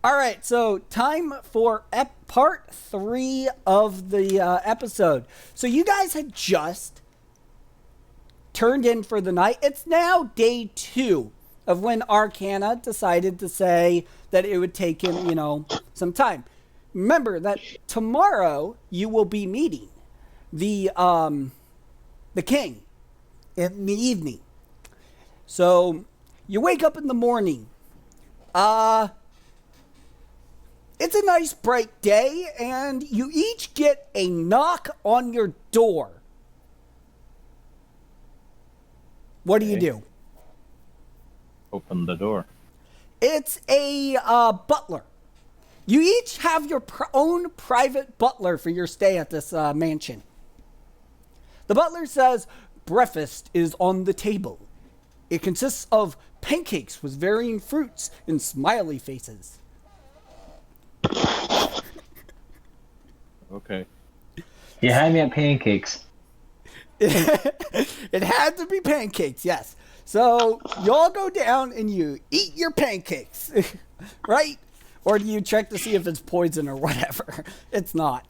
All right, so time for part 3 of the episode. So you guys had just turned in for the night. It's now day 2 of when Arcana decided to say that it would take him, some time. Remember that tomorrow you will be meeting the king in the evening. So you wake up in the morning. It's a nice bright day, and you each get a knock on your door. What do you do? Open the door. It's a butler. You each have your own private butler for your stay at this mansion. The butler says, breakfast is on the table. It consists of pancakes with varying fruits and smiley faces. Okay. You had me at pancakes. It had to be pancakes, yes. So y'all go down and you eat your pancakes, right? Or do you check to see if it's poison or whatever? It's not.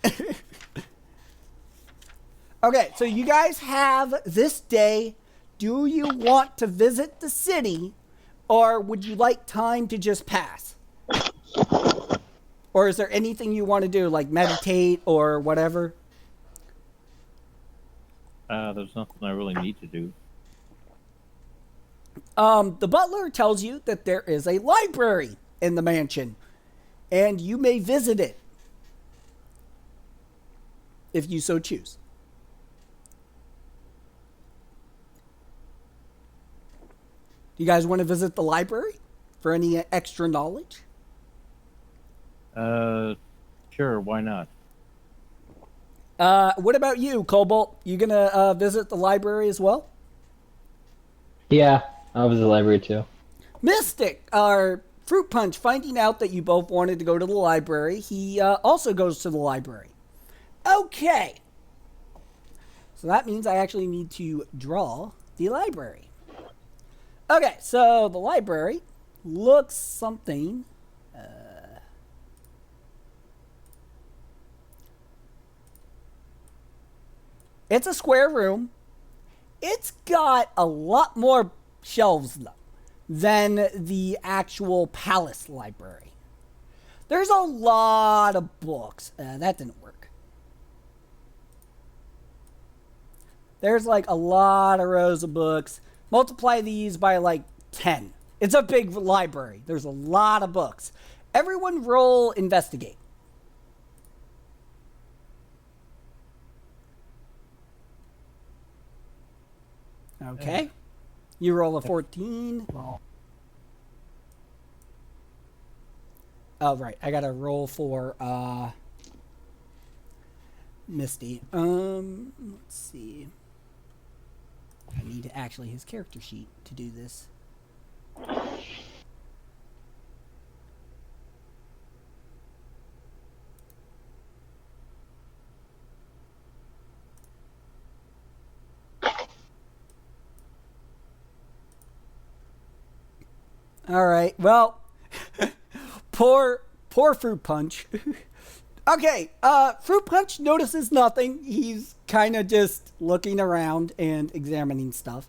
Okay, so you guys have this day. Do you want to visit the city, or would you like time to just pass? Or is there anything you want to do, like meditate or whatever? There's nothing I really need to do. The butler tells you that there is a library in the mansion, and you may visit it if you so choose. Do you guys want to visit the library for any extra knowledge? Sure, why not? What about you, Cobalt? You gonna visit the library as well? Yeah, I was at the library too. Mystic, our Fruit Punch, finding out that you both wanted to go to the library, he also goes to the library. Okay. So that means I actually need to draw the library. Okay, so the library looks something... It's a square room. It's got a lot more shelves, though, than the actual palace library. There's a lot of books. That didn't work. There's like a lot of rows of books. Multiply these by like 10. It's a big library. There's a lot of books. Everyone roll investigate. Okay. You roll a 14. Oh, right. I got to roll for Misty. Let's see. I need actually his character sheet to do this. All right. Well, poor Fruit Punch. Okay. Fruit Punch notices nothing. He's kind of just looking around and examining stuff.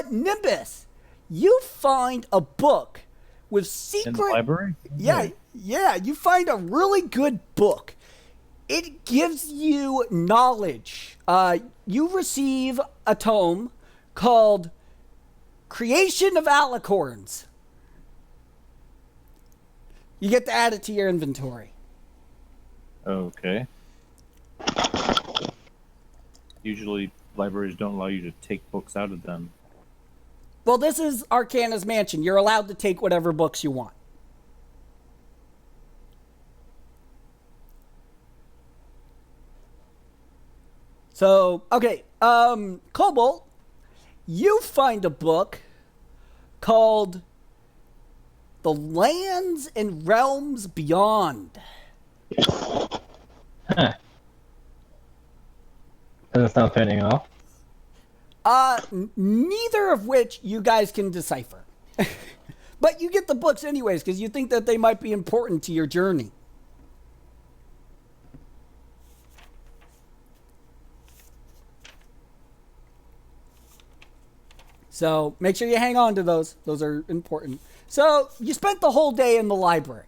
Nimbus, you find a book with secret... In the library? Yeah. You find a really good book. It gives you knowledge. You receive a tome called Creation of Alicorns. You get to add it to your inventory. Okay. Usually, libraries don't allow you to take books out of them. Well, this is Arcana's mansion. You're allowed to take whatever books you want. So, okay. Cobalt, you find a book called The Lands and Realms Beyond. Huh. Doesn't sound fitting at all. Neither of which you guys can decipher. But you get the books anyways because you think that they might be important to your journey. So make sure you hang on to those. Those are important. So you spent the whole day in the library.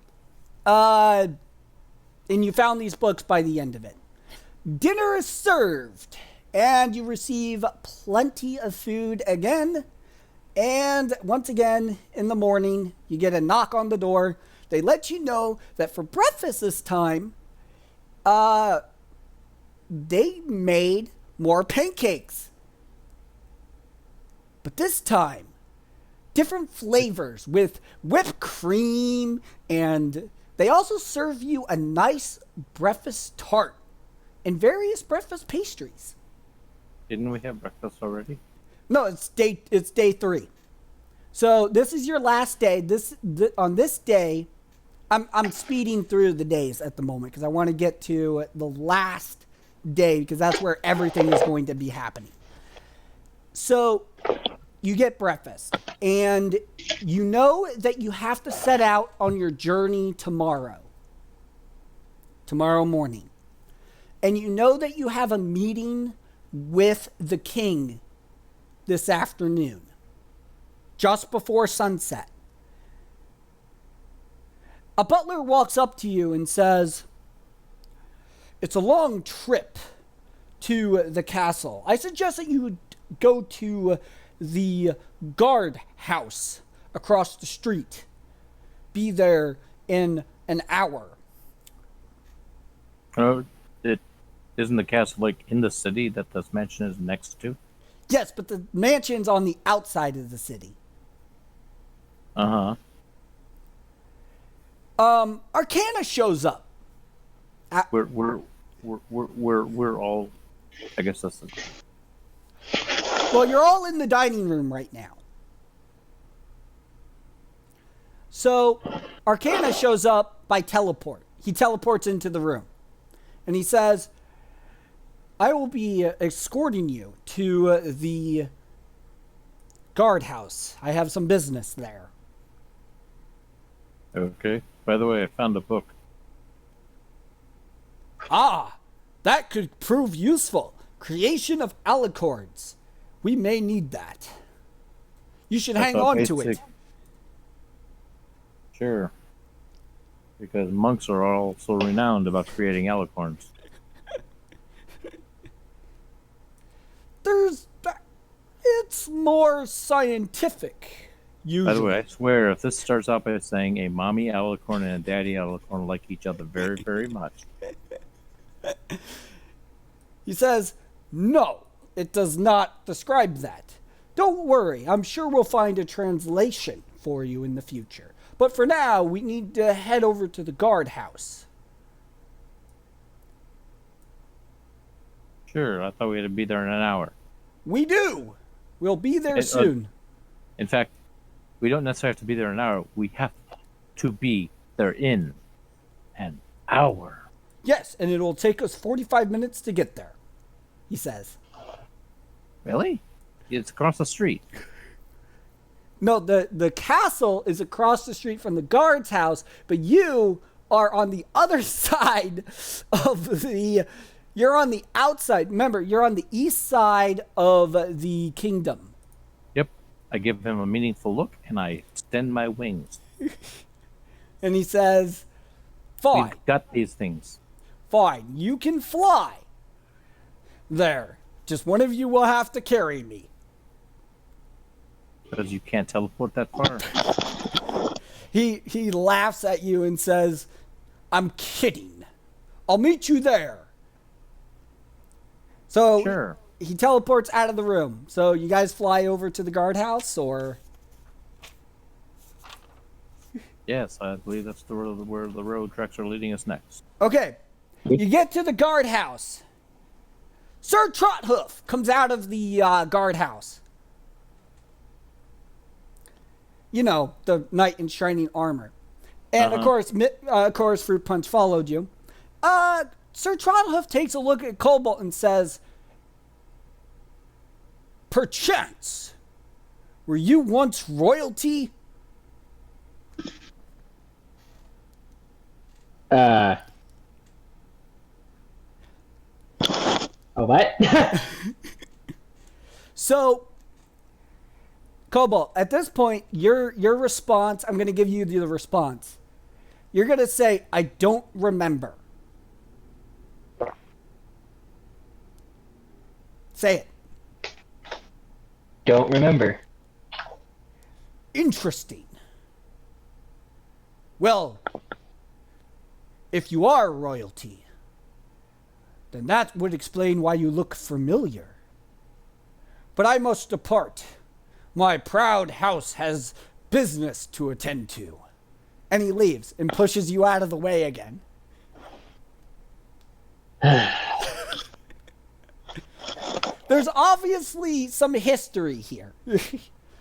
And you found these books by the end of it. Dinner is served. And you receive plenty of food again. And once again, in the morning, you get a knock on the door. They let you know that for breakfast this time, they made more pancakes. But this time, different flavors with whipped cream, and they also serve you a nice breakfast tart and various breakfast pastries. Didn't we have breakfast already? No, it's day 3. So this is your last day. On this day, I'm speeding through the days at the moment because I want to get to the last day because that's where everything is going to be happening. So you get breakfast, and you know that you have to set out on your journey tomorrow morning. And you know that you have a meeting with the king this afternoon, just before sunset. A butler walks up to you and says, "It's a long trip to the castle. I suggest that you go to the guard house across the street. Be there in an hour." Oh, isn't the castle like in the city that this mansion is next to? Yes, but the mansion's on the outside of the city. Uh-huh. Arcana shows up. We're all, I guess that's the... Well, you're all in the dining room right now. So, Arcana shows up by teleport. He teleports into the room. And he says, "I will be escorting you to the guardhouse. I have some business there." Okay. By the way, I found a book. "Ah, that could prove useful. Creation of alicords. We may need that. You should hang on to it." Sure. Because monks are all so renowned about creating alicorns. It's more scientific, usually. By the way, I swear, if this starts out by saying a mommy alicorn and a daddy alicorn like each other very, very much. He says, "No, it does not describe that. Don't worry, I'm sure we'll find a translation for you in the future. But for now, we need to head over to the guardhouse." Sure, I thought we had to be there in an hour. "We do. We'll be there soon." In fact, we don't necessarily have to be there in an hour. We have to be there in an hour. "Yes, and it'll take us 45 minutes to get there," he says. Really? It's across the street. No, the castle is across the street from the guard's house, but you are on the other side of the... You're on the outside. Remember, you're on the east side of the kingdom. Yep. I give him a meaningful look, and I extend my wings. And he says, "Fine. We've got these things. Fine. You can fly. There. Just one of you will have to carry me." Because you can't teleport that far. He laughs at you and says, "I'm kidding. I'll meet you there." So Sure. he teleports out of the room. So you guys fly over to the guardhouse, or? Yes, I believe that's where the road tracks are leading us next. Okay. You get to the guardhouse. Sir Trothoof comes out of the guardhouse. You know, the knight in shining armor. And of course, Fruit Punch followed you. Sir Trothoof takes a look at Cobalt and says, "Perchance, were you once royalty?" Uh. Oh, what? So, Cobalt, at this point, your response, I'm going to give you the response. You're going to say, I don't remember. Say it. Don't remember. Interesting. Well, if you are royalty, then that would explain why you look familiar. But I must depart. My proud house has business to attend to. And he leaves and pushes you out of the way again. There's obviously some history here.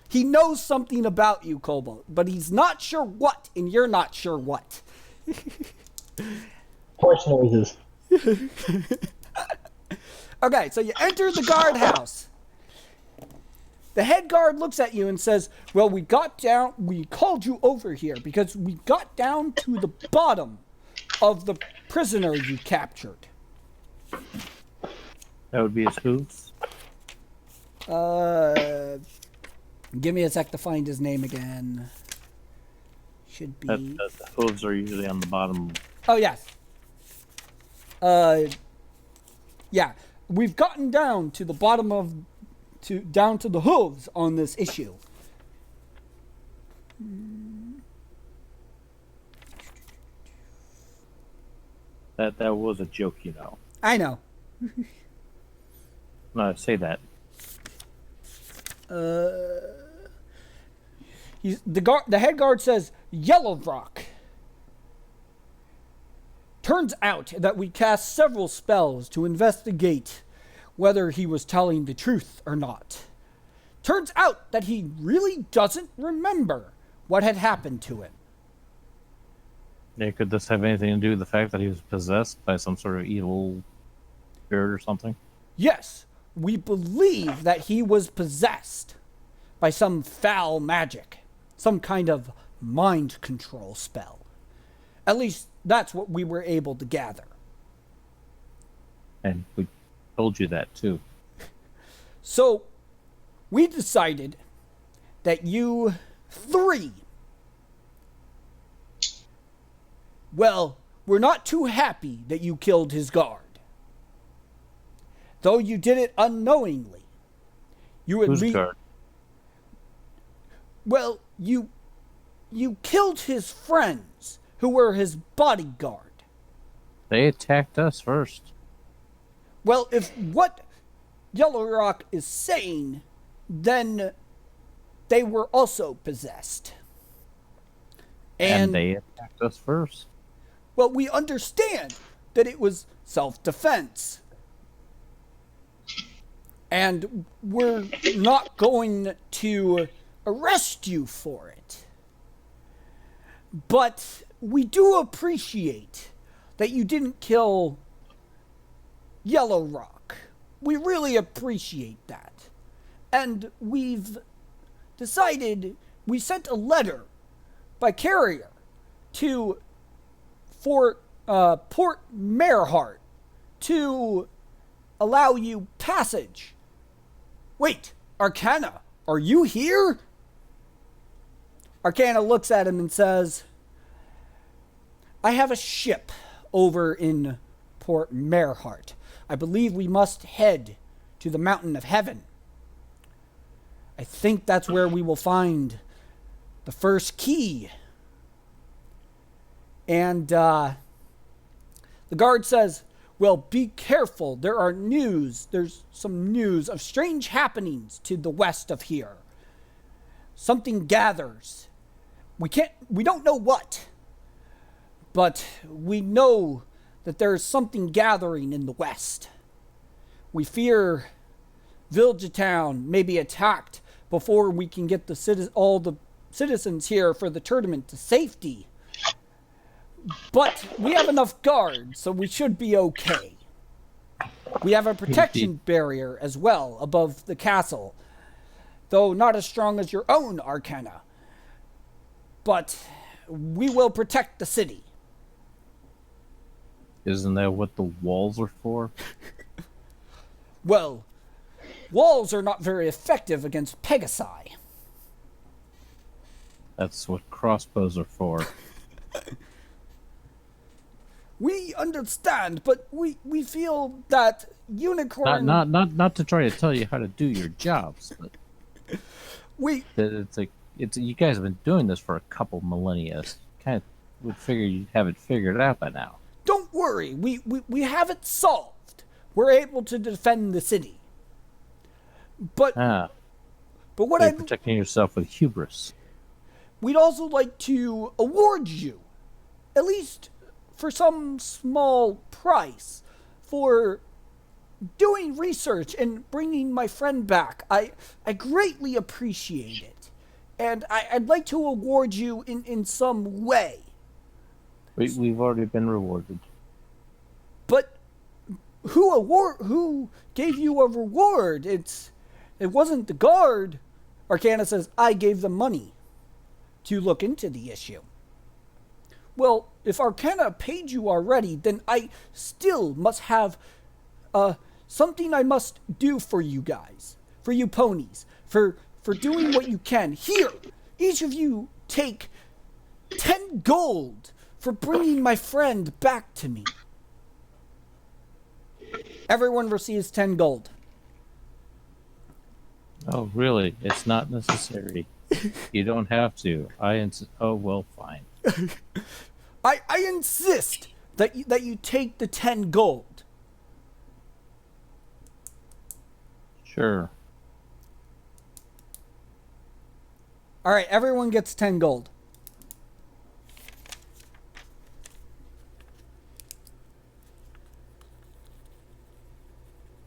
He knows something about you, Cobalt, but he's not sure what, and you're not sure what. Horse noises. Okay, so you enter the guardhouse. The head guard looks at you and says, well, we called you over here because we got down to the bottom of the prisoner you captured. That would be his hooves. Give me a sec to find his name again. Should be... The hooves are usually on the bottom. Oh, yes. Yeah. We've gotten down to the bottom of... down to the hooves on this issue. That was a joke, you know. I know. No, say that. The head guard says, Yellow Rock. Turns out that we cast several spells to investigate whether he was telling the truth or not. Turns out that he really doesn't remember what had happened to him. Yeah, could this have anything to do with the fact that he was possessed by some sort of evil spirit or something? Yes, we believe that he was possessed by some foul magic, some kind of mind control spell. At least that's what we were able to gather. And we told you that too. So, we decided that you three, well, we're not too happy that you killed his guard. Though you did it unknowingly. You at Whose least... guard? Well, you killed his friends, who were his bodyguard. They attacked us first. Well, if what Yellow Rock is saying, then they were also possessed. And they attacked us first. Well, we understand that it was self-defense. And we're not going to arrest you for it. But we do appreciate that you didn't kill Yellow Rock. We really appreciate that. And we've decided, we sent a letter by carrier to Port Merehart to allow you passage. Wait, Arcana, are you here? Arcana looks at him and says, I have a ship over in Port Merehart. I believe we must head to the Mountain of Heaven. I think that's where we will find the first key. And the guard says, well, be careful. There's some news of strange happenings to the west of here. Something gathers. We don't know what, but we know that there is something gathering in the west. We fear Villagetown may be attacked before we can get all the citizens here for the tournament to safety. But we have enough guards, so we should be okay. We have a protection barrier as well above the castle, though not as strong as your own, Arcana. But we will protect the city. Isn't that what the walls are for? Well, walls are not very effective against Pegasi. That's what crossbows are for. We understand, but we feel that unicorn. Not to try to tell you how to do your jobs, but we that it's you guys have been doing this for a couple millennia. Kind of would figure you'd have it figured out by now. don't worry. We have it solved. We're able to defend the city. But what you're I protecting yourself with hubris. we'd also like to award you, at least for some small price, for doing research and bringing my friend back. I greatly appreciate it. And I'd like to award you in some way. We've already been rewarded. But who gave you a reward? It wasn't the guard. Arcana says, I gave them money to look into the issue. Well, if Arcana paid you already, then I still must have something I must do for you guys, for you ponies, for doing what you can. Here, each of you take 10 gold for bringing my friend back to me. Everyone receives 10 gold. Oh, really? It's not necessary. You don't have to. Oh, well, fine. I insist that you take the 10 gold. Sure. All right, everyone gets 10 gold.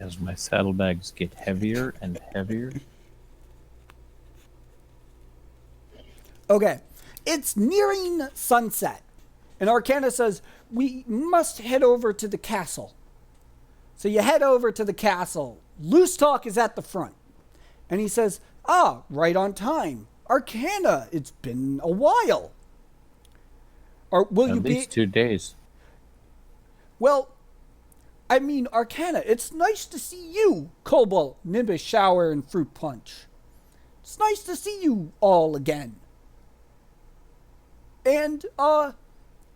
As my saddlebags get heavier and heavier. Okay, it's nearing sunset, and Arcana says we must head over to the castle. So you head over to the castle. Loose Talk is at the front, and he says, right on time. Arcana, it's been a while. Or will you be? At least 2 days. Well, I mean, Arcana, it's nice to see you, Cobalt, Nimbus, Shower, and Fruit Punch. It's nice to see you all again. And,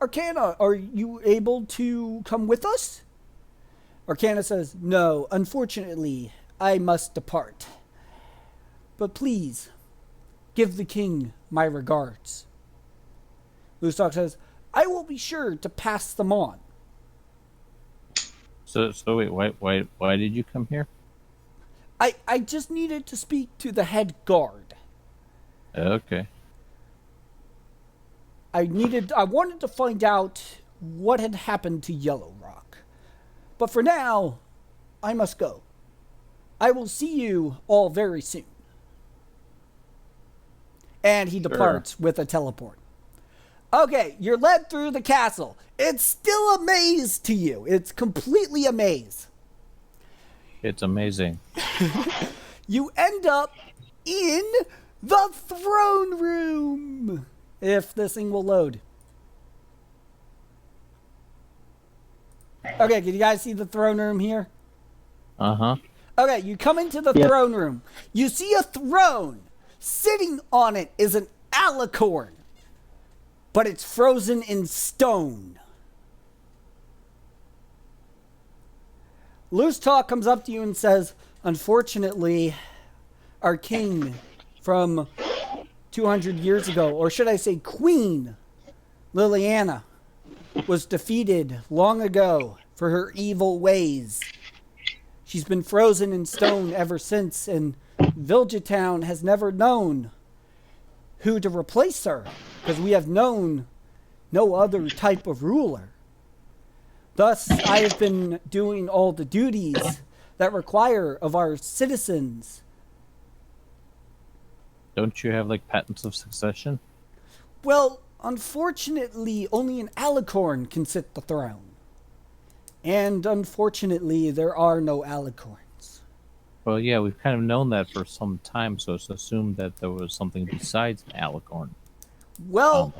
Arcana, are you able to come with us? Arcana says, no, unfortunately, I must depart. But please, give the king my regards. Loostalk says, I will be sure to pass them on. So wait, why did you come here? I just needed to speak to the head guard. Okay. I wanted to find out what had happened to Yellow Rock. But for now, I must go. I will see you all very soon. And he departs with a teleport. Okay, you're led through the castle. It's still a maze to you. It's completely a maze. It's amazing. You end up in the throne room. If this thing will load. Okay, can you guys see the throne room here? Uh-huh. Okay, you come into the throne room. You see a throne. Sitting on it is an alicorn. But it's frozen in stone. Loose Talk comes up to you and says, unfortunately, our king from 200 years ago, or should I say Queen Liliana, was defeated long ago for her evil ways. She's been frozen in stone ever since, and Villagetown has never known who to replace her, because we have known no other type of ruler. Thus, I have been doing all the duties that require of our citizens. Don't you have, like, patents of succession? Well, unfortunately, only an alicorn can sit the throne. And unfortunately, there are no alicorns. Well, yeah, we've kind of known that for some time, so it's assumed that there was something besides an alicorn. Well,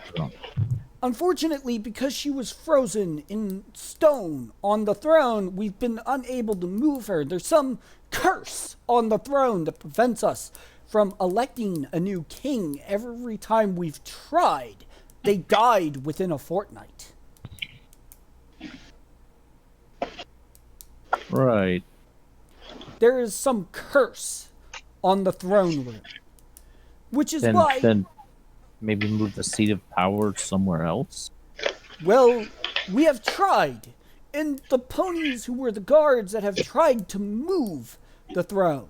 unfortunately, because she was frozen in stone on the throne, we've been unable to move her. There's some curse on the throne that prevents us from electing a new king. Every time we've tried, they died within a fortnight. Right. There is some curse on the throne room, which is why... Then maybe move the seat of power somewhere else? Well, we have tried, and the ponies who were the guards that have tried to move the throne.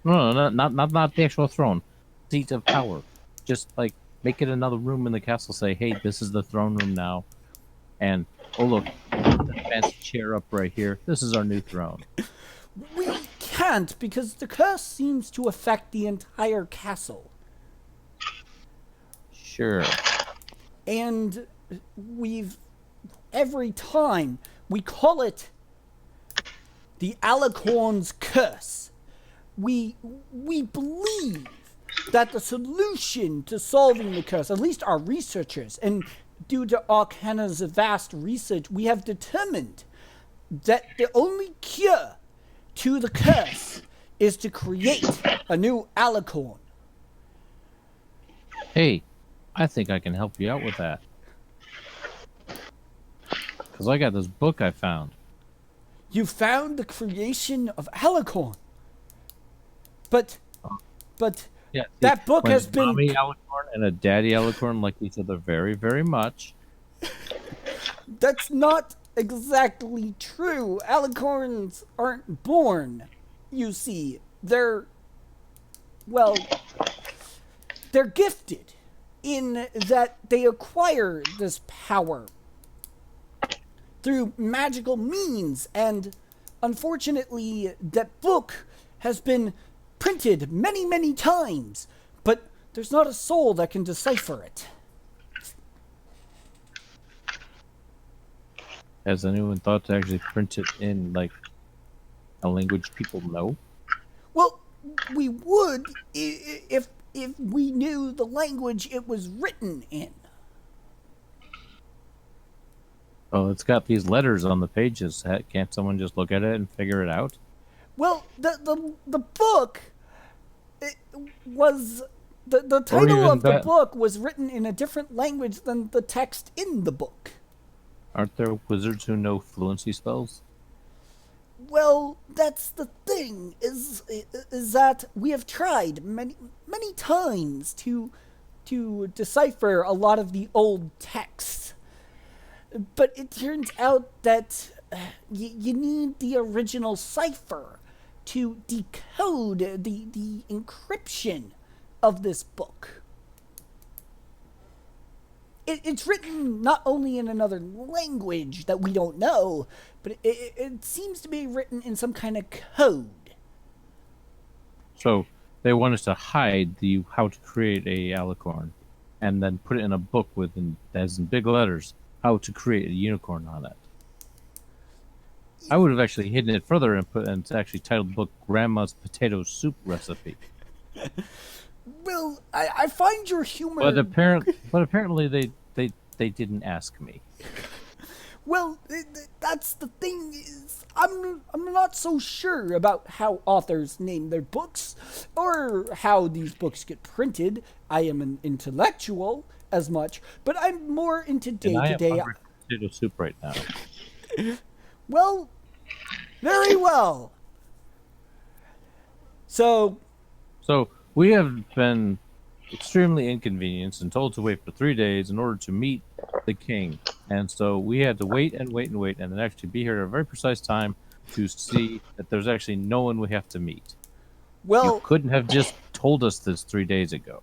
No, not the actual throne. Seat of power. Just like make it another room in the castle. Say, hey, this is the throne room now. And oh look, put that fancy chair up right here. This is our new throne. We can't because the curse seems to affect the entire castle. Sure. And every time we call it the Alicorn's curse. We believe that the solution to solving the curse, at least our researchers, and due to Arcana's vast research, we have determined that the only cure to the curse is to create a new Alicorn. Hey, I think I can help you out with that. Because I got this book I found. You found the creation of Alicorn. But Yeah, that book when has a been... mommy alicorn and a daddy alicorn like each other very, very much. That's not exactly true. Alicorns aren't born, you see. They're gifted in that they acquire this power through magical means, and unfortunately that book has been printed many, many times, but there's not a soul that can decipher it. Has anyone thought to actually print it in, like, a language people know? Well, we would if we knew the language it was written in. Oh, it's got these letters on the pages. Can't someone just look at it and figure it out? Well, the book was the title of the book was written in a different language than the text in the book. Aren't there wizards who know fluency spells? Well, that's the thing is that we have tried many times to decipher a lot of the old texts, but it turns out that you need the original cipher to decode the encryption of this book. It's written not only in another language that we don't know, but it seems to be written in some kind of code. So they want us to hide the how to create a alicorn, and then put it in a book with as in big letters how to create a unicorn on it. I would have actually hidden it further and actually titled the book "Grandma's Potato Soup Recipe." Well, I find your humor. But apparently they didn't ask me. Well, that's the thing is, I'm not so sure about how authors name their books or how these books get printed. I am an intellectual as much, but I'm more into day-to-day. I am hungry for potato soup right now. Well, very well. So we have been extremely inconvenienced and told to wait for 3 days in order to meet the king. And so we had to wait and wait and wait and then actually be here at a very precise time to see that there's actually no one we have to meet. Well, You couldn't have just told us this 3 days ago.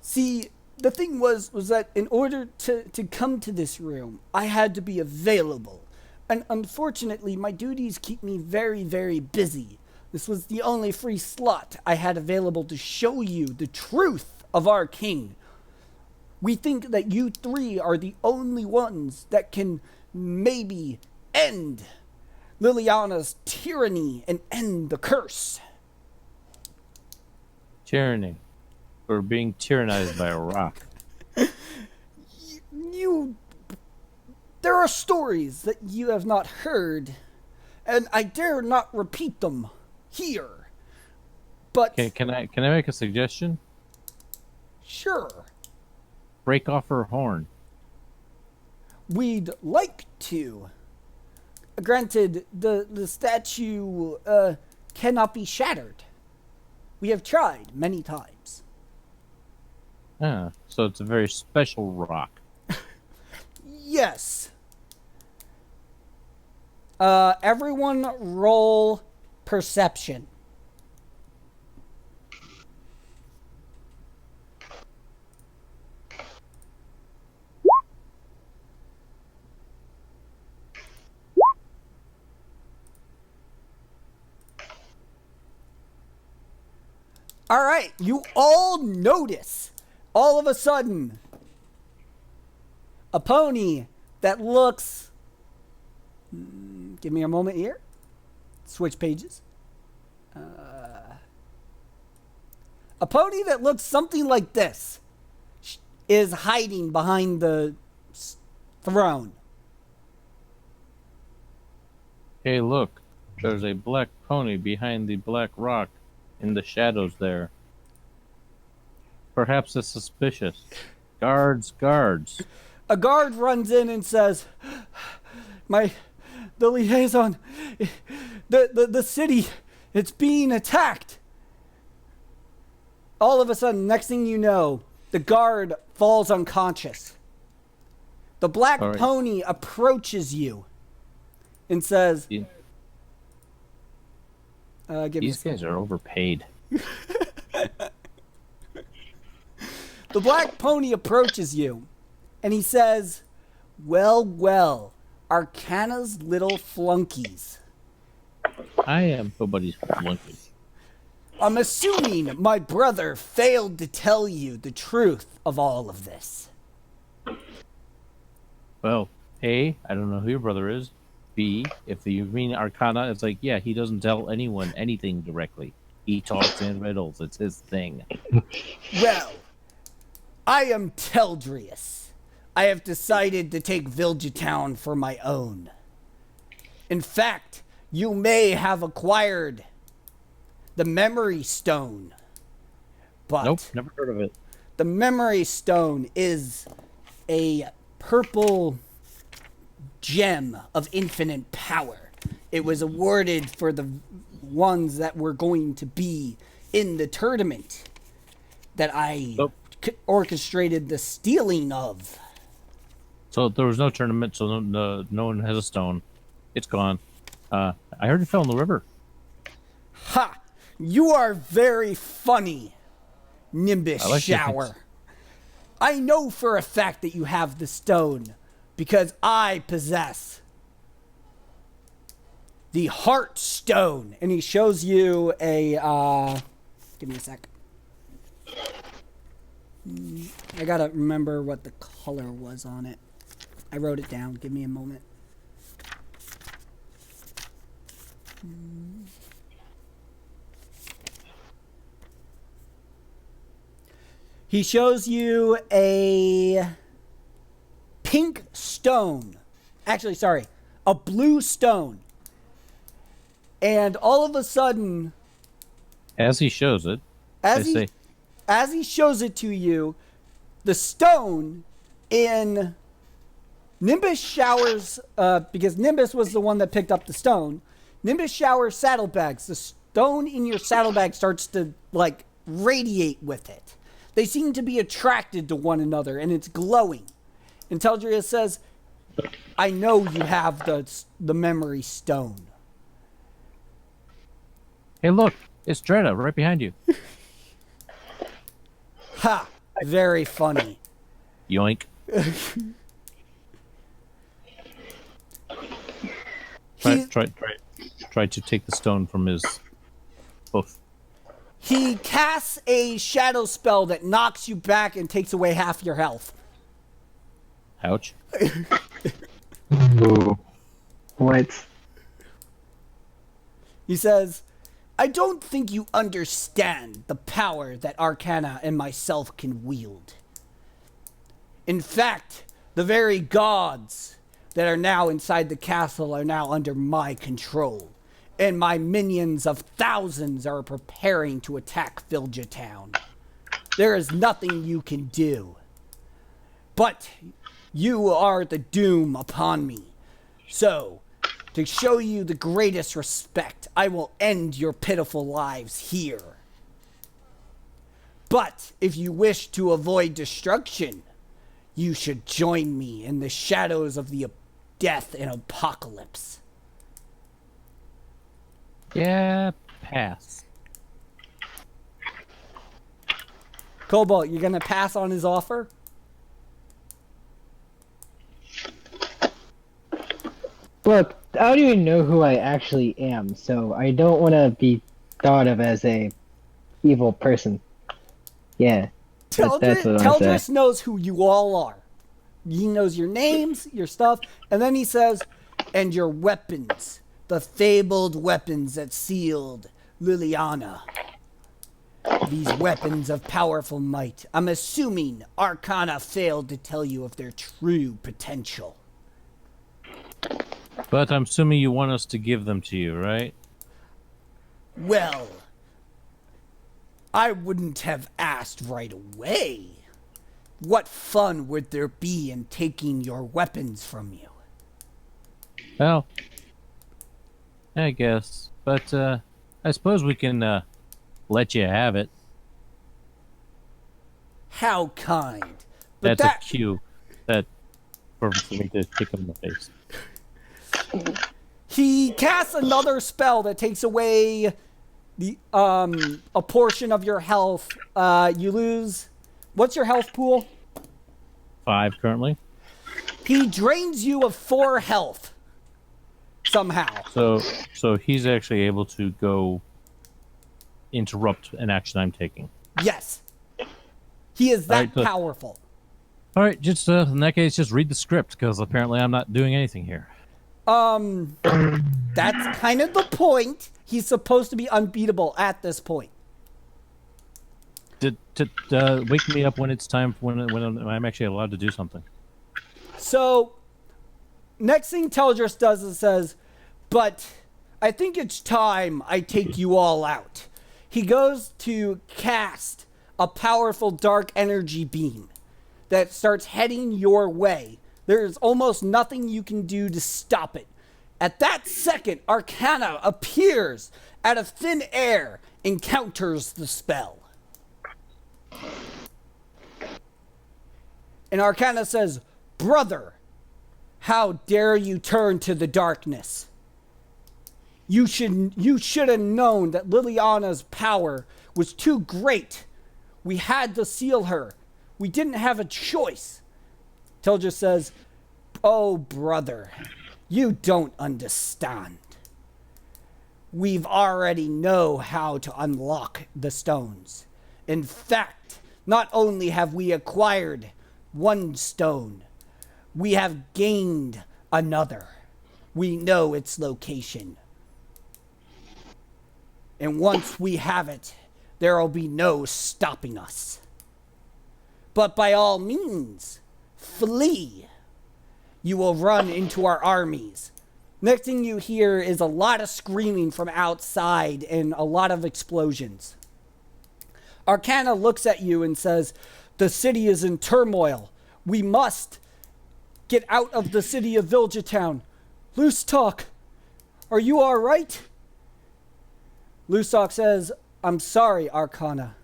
see, the thing was that in order to come to this room, I had to be available. And unfortunately, my duties keep me very, very busy. This was the only free slot I had available to show you the truth of our king. We think that you three are the only ones that can maybe end Liliana's tyranny and end the curse. Tyranny. Or being tyrannized by a rock. There are stories that you have not heard, and I dare not repeat them here. But Can I make a suggestion? sure, Break off her horn. we'd like to. Granted, the statue cannot be shattered. We have tried many times. Ah, so it's a very special rock. Yes. Everyone roll perception. All right, you all notice all of a sudden a pony that looks. Give me a moment here. Switch pages. A pony that looks something like this is hiding behind the throne. Hey, look. There's a black pony behind the black rock in the shadows there. Perhaps it's suspicious. Guards, guards. A guard runs in and says, the liaison, the city, it's being attacked. All of a sudden, next thing you know, the guard falls unconscious. The black All right. pony approaches you and says, Yeah. give me a These second. guys are overpaid. The black pony approaches you and he says, well, Arcana's little flunkies. I am nobody's flunky. I'm assuming my brother failed to tell you the truth of all of this. Well, A, I don't know who your brother is. B, if you mean Arcana, it's like, yeah, he doesn't tell anyone anything directly. He talks in riddles. It's his thing. Well, I am Teldrius. I have decided to take Vilgetown for my own. In fact, you may have acquired the Memory Stone. But Nope, never heard of it. the Memory Stone is a purple gem of infinite power. It was awarded for the ones that were going to be in the tournament that I Nope. orchestrated the stealing of. So there was no tournament, so no one has a stone. It's gone. I heard it fell in the river. Ha! You are very funny, Nimbus I like your Shower. things. I know for a fact that you have the stone because I possess the Heart Stone. And he shows you a, give me a sec. I gotta remember what the color was on it. I wrote it down. Give me a moment. He shows you a pink stone. Actually, sorry, a blue stone. And all of a sudden, As he shows it, as they he, say, as he shows it to you, the stone in Nimbus Shower's, because Nimbus was the one that picked up the stone, Nimbus Shower's saddlebags, the stone in your saddlebag starts to, like, radiate with it. They seem to be attracted to one another, and it's glowing. And Teldria says, I know you have the memory stone. hey, look, it's Dreda right behind you. Ha! Very funny. Yoink. He, Try to take the stone from his hoof. he casts a shadow spell that knocks you back and takes away half your health. Ouch. Ooh. What? He says, I don't think you understand the power that Arcana and myself can wield. In fact, The very gods that are now inside the castle are now under my control. And my minions of thousands are preparing to attack Vilja Town. There is nothing you can do. But you are the doom upon me. So, to show you the greatest respect, I will end your pitiful lives here. But if you wish to avoid destruction, you should join me in the shadows of the death and apocalypse. Yeah, pass. Cobalt, you're gonna pass on his offer? Look, I don't even know who I actually am, so I don't want to be thought of as a evil person. Yeah, that's what I'm saying. Teldris knows who you all are. He knows your names, your stuff, and then he says, and your weapons, the fabled weapons that sealed Liliana. These weapons of powerful might. I'm assuming Arcana failed to tell you of their true potential. But I'm assuming you want us to give them to you, right? Well, I wouldn't have asked right away. What fun would there be in taking your weapons from you? Well, I guess. But I suppose we can let you have it. How kind. But That's a cue that for me to kick him in the face. He casts another spell that takes away the a portion of your health. You lose. What's your health pool? 5 currently. He drains you of 4 health. Somehow. So he's actually able to go interrupt an action I'm taking. Yes. He is that All right, powerful. All right, just in that case, just read the script because apparently I'm not doing anything here. That's kind of the point. He's supposed to be unbeatable at this point. Wake me up when it's time when I'm actually allowed to do something. So, next thing Teldris does is says, but I think it's time I take you all out. He goes to cast a powerful dark energy beam that starts heading your way. There's almost nothing you can do to stop it. At that second, Arcana appears out of thin air and counters the spell. And Arcana says, brother, how dare you turn to the darkness? You should have known that Liliana's power was too great. We had to seal her. We didn't have a choice. Teldris says, oh, brother, you don't understand. We've already know how to unlock the stones. In fact, not only have we acquired one stone, we have gained another. We know its location. And once we have it, there will be no stopping us. But by all means, flee. You will run into our armies. Next thing you hear is a lot of screaming from outside and a lot of explosions. Arcana looks at you and says, the city is in turmoil. We must get out of the city of Vilja Town. Loose Talk, are you all right? Loose Talk says, I'm sorry, Arcana.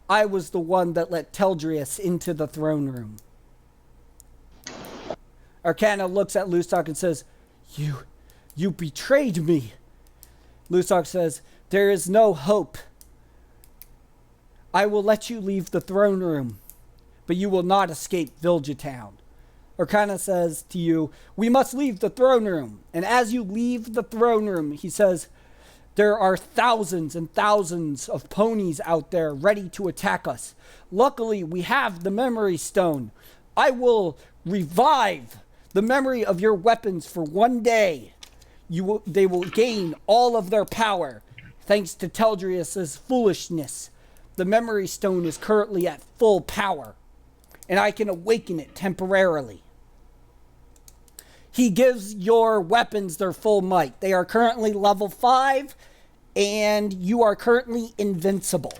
I was the one that let Teldris into the throne room. Arcana looks at Loose Talk and says, You betrayed me. Loose Talk says, there is no hope. I will let you leave the throne room, but you will not escape Vilja Town. Arcana says to you, we must leave the throne room. And as you leave the throne room, he says, there are thousands and thousands of ponies out there ready to attack us. Luckily, we have the memory stone. I will revive the memory of your weapons for one day. They will gain all of their power. Thanks to Teldrius's foolishness, the memory stone is currently at full power, and I can awaken it temporarily. he gives your weapons their full might. They are currently level 5, and you are currently invincible.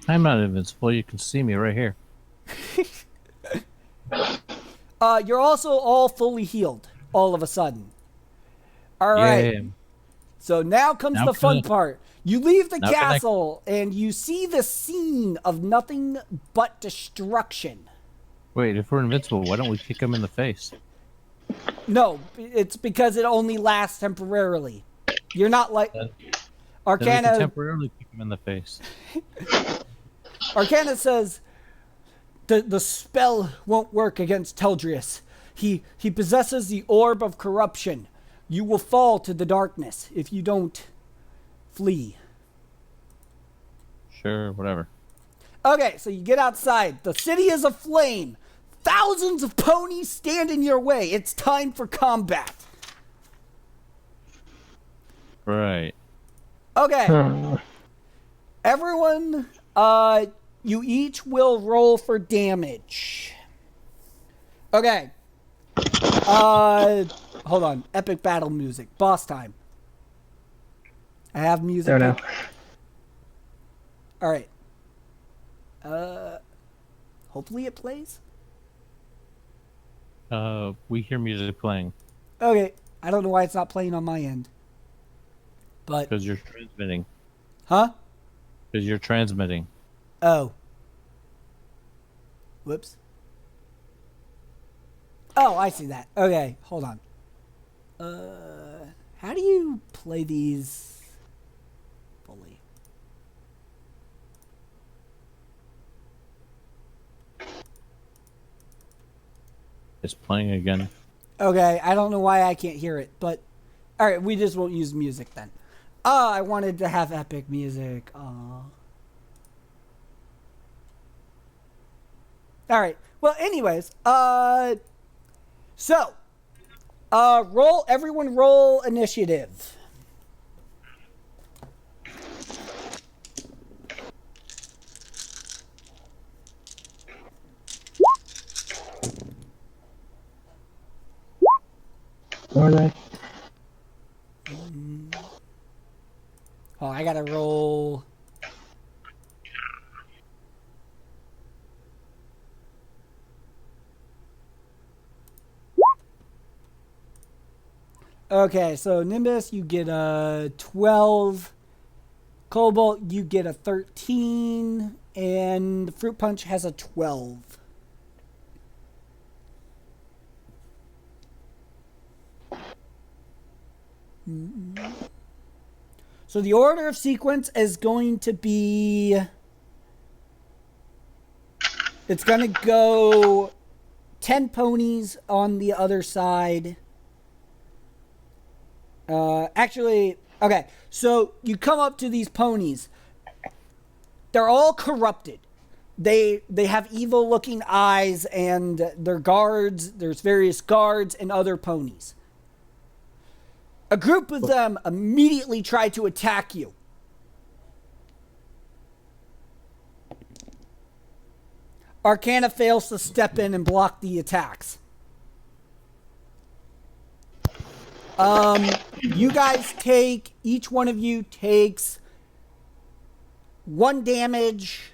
I'm not invincible. You can see me right here. You're also all fully healed all of a sudden. All right. Yeah. So now comes Now the fun can I- part. You leave the Now can I- castle and you see the scene of nothing but destruction. Wait, if we're invincible, why don't we kick him in the face? No, it's because it only lasts temporarily. You're not like Then we can Arcana. temporarily kick him in the face. Arcana says the spell won't work against Teldrius. He possesses the orb of corruption. You will fall to the darkness if you don't flee. Sure, whatever. Okay, so you get outside. The city is aflame. Thousands of ponies stand in your way. It's time for combat. Right. Okay. Everyone, you each will roll for damage. Okay. Hold on. Epic battle music. Boss time. I have music. Don't know. All right. Hopefully it plays. We hear music playing Okay. I don't know why it's not playing on my end. But, because you're transmitting. huh? Because you're transmitting. Oh. Whoops. Oh, I see that. Okay, hold on. How do you play these fully? It's playing again. Okay, I don't know why I can't hear it, but all right, we just won't use music then. Oh, I wanted to have epic music. Aw. All right. Well, anyways, so, everyone roll initiative. Are they? Oh, I gotta roll. Okay, so Nimbus, you get a 12. Cobalt, you get a 13. And Fruit Punch has a 12. So the order of sequence is going to be... It's going to go 10 ponies on the other side. Actually, okay. So you come up to these ponies. They're all corrupted. They have evil looking eyes and they're guards. There's various guards and other ponies. A group of them immediately try to attack you. Arcana fails to step in and block the attacks. You guys take, each one of you takes 1 damage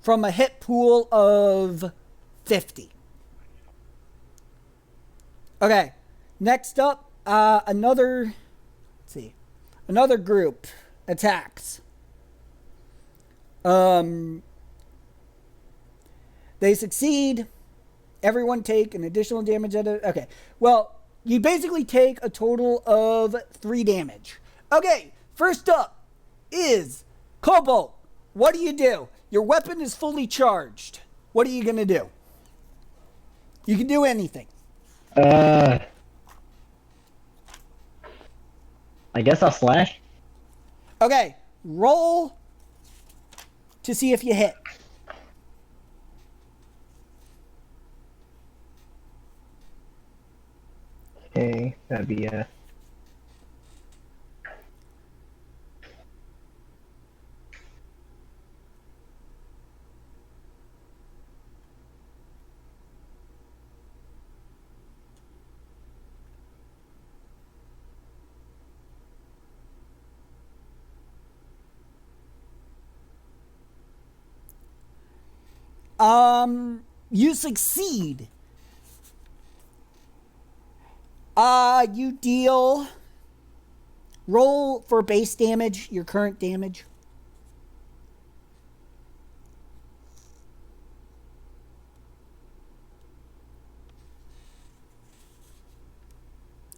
from a hit pool of 50. Okay, next up, another group attacks. They succeed. Everyone take an additional damage at it. Okay, well, you basically take a total of 3 damage. Okay, first up is Cobalt. What do? Your weapon is fully charged. What are you going to do? You can do anything. I guess I'll slash. Okay, roll to see if you hit. Okay, that'd be You succeed. You deal. Roll for base damage, your current damage.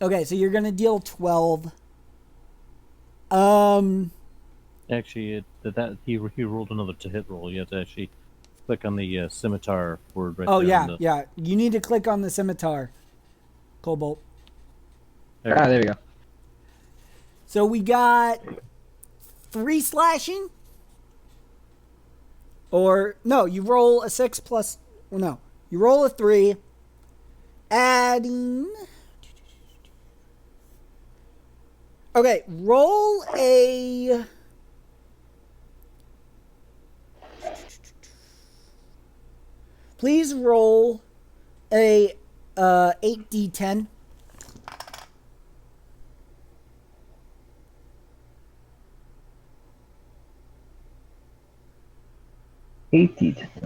Okay, so you're gonna deal 12. Actually, he rolled another to hit roll. You have to actually click on the scimitar word right Oh there. yeah, yeah. You need to click on the scimitar, Cobalt. There we go. So we got 3 slashing. Or no, you roll a 6 plus. Well, no, you roll a 3, adding. Okay, roll a. Please roll a 8d10.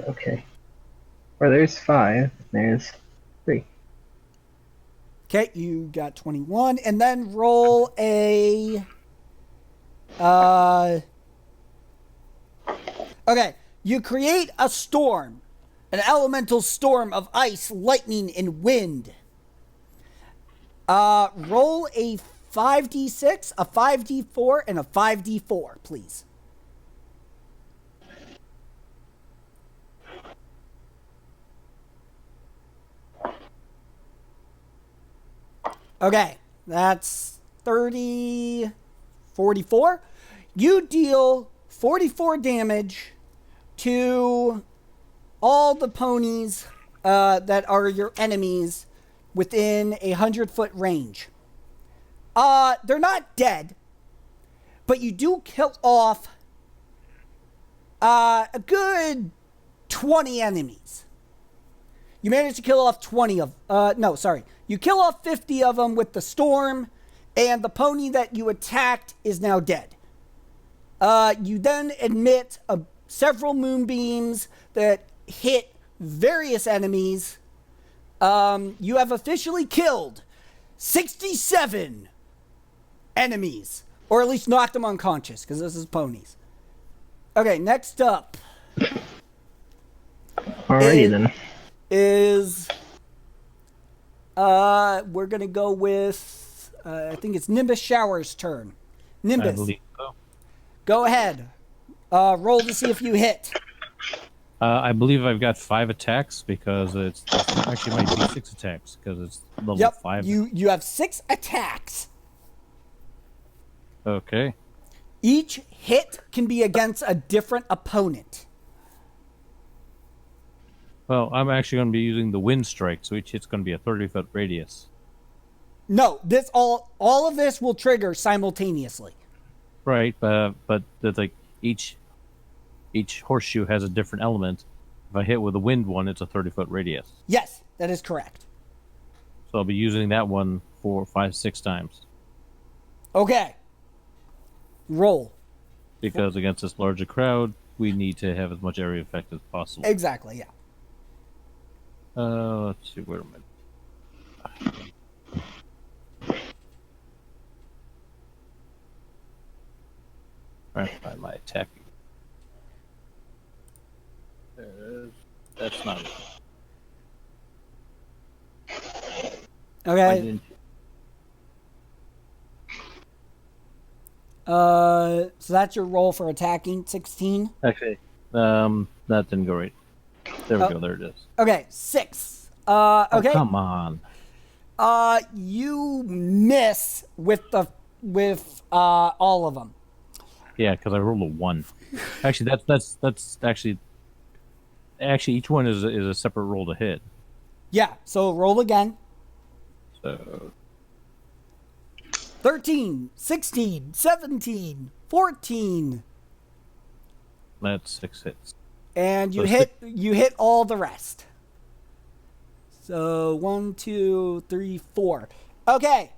Okay. Well, there's 5. There's 3. Okay, you got 21, and then roll a. Okay, you create a storm, an elemental storm of ice, lightning, and wind. Roll a 5d6, a 5d4, and a 5d4, please. Okay, that's 30, 44. You deal 44 damage to all the ponies that are your enemies within a 100-foot range. They're not dead, but you do kill off a good 20 enemies. You managed to kill off 20 of... no, sorry. You kill off 50 of them with the storm, and the pony that you attacked is now dead. You then emit several moonbeams that hit various enemies. You have officially killed 67 enemies, or at least knocked them unconscious, because this is ponies. Okay, next up. Alrighty then. Is we're gonna go with I think it's Nimbus Shower's turn. I Nimbus, believe so. go ahead. Roll to see if you hit. I believe I've got 5 attacks because it's actually might be 6 attacks because it's level Yep, 5. you have 6 attacks. Okay. Each hit can be against a different opponent. Well, I'm actually going to be using the wind strike, so each hit's going to be a 30-foot radius. No, this all of this will trigger simultaneously. Right, but like each horseshoe has a different element. If I hit with a wind one, it's a 30-foot radius. Yes, that is correct. So I'll be using that one 4, 5, 6 times. Okay. Roll. Because against this larger crowd, we need to have as much area effect as possible. Exactly, yeah. Let's see, where am I? Trying to find my attacking. There it is. That's not it. Okay. So that's your roll for attacking, 16. Actually, that didn't go right. There we go. There it is. Okay, 6. Okay. Oh, come on. You miss with all of them. Yeah, because I rolled a 1. Actually, that's actually each one is a separate roll to hit. Yeah. So roll again. So 13, 16, 17, 14. that's 6 hits. And you So hit all the rest. So 1, 2, 3, 4. Okay.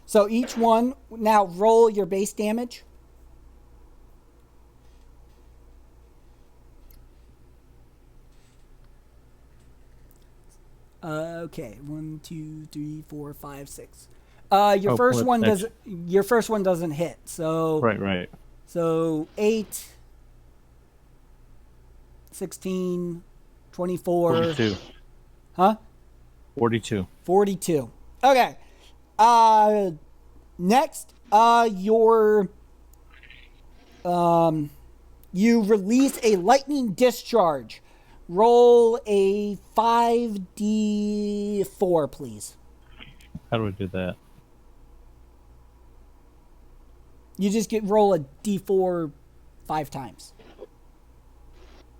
So each one now roll your base damage. Okay, 1, 2, 3, 4, 5, 6. Your first well, one does. Your first one doesn't hit. So Right. So 8, 16, 24. 42. Huh? 42. 42. Okay. Next, you release a lightning discharge. Roll a 5d4, please. How do we do that? You just roll a d4 5 times.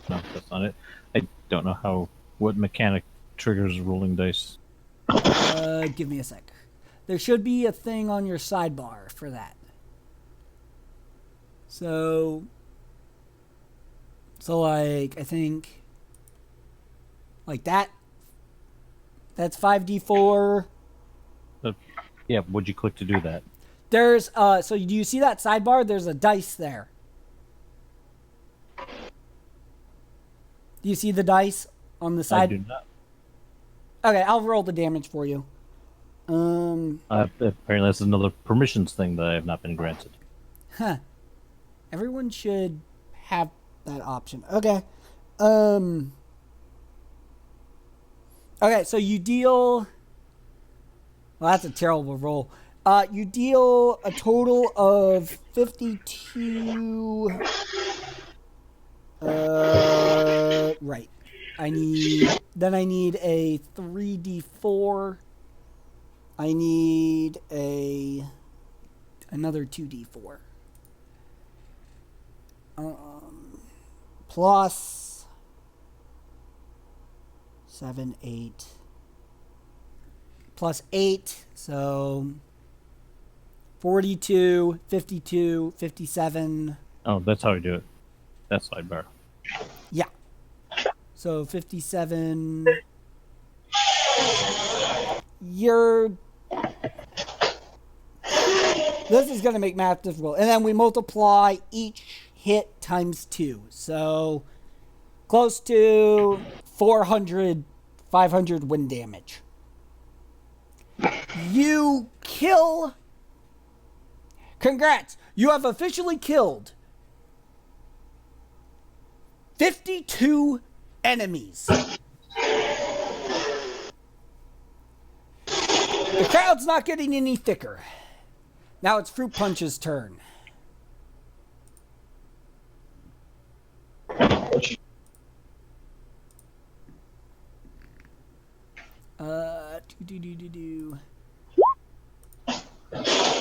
No, that's not it. I don't know what mechanic triggers rolling dice. Give me a sec. There should be a thing on your sidebar for that. So like, I think, like that. That's 5d4. Yeah, would you click to do that? There's, so do you see that sidebar? There's a dice there. Do you see the dice on the side? I do not. Okay, I'll roll the damage for you. Apparently that's another permissions thing that I have not been granted. Huh. Everyone should have that option. Okay. Okay, so you deal... Well, that's a terrible roll. You deal a total of 52... right. I need a 3d4. I need another 2d4. Plus 7, 8. Plus 8, so 42, 52, 57. Oh, that's how I do it. That sidebar. Yeah. So 57. This is going to make math difficult. And then we multiply each hit times 2. So close to 400, 500 wind damage. You kill... Congrats! You have officially killed 52 enemies. The crowd's not getting any thicker. Now it's Fruit Punch's turn.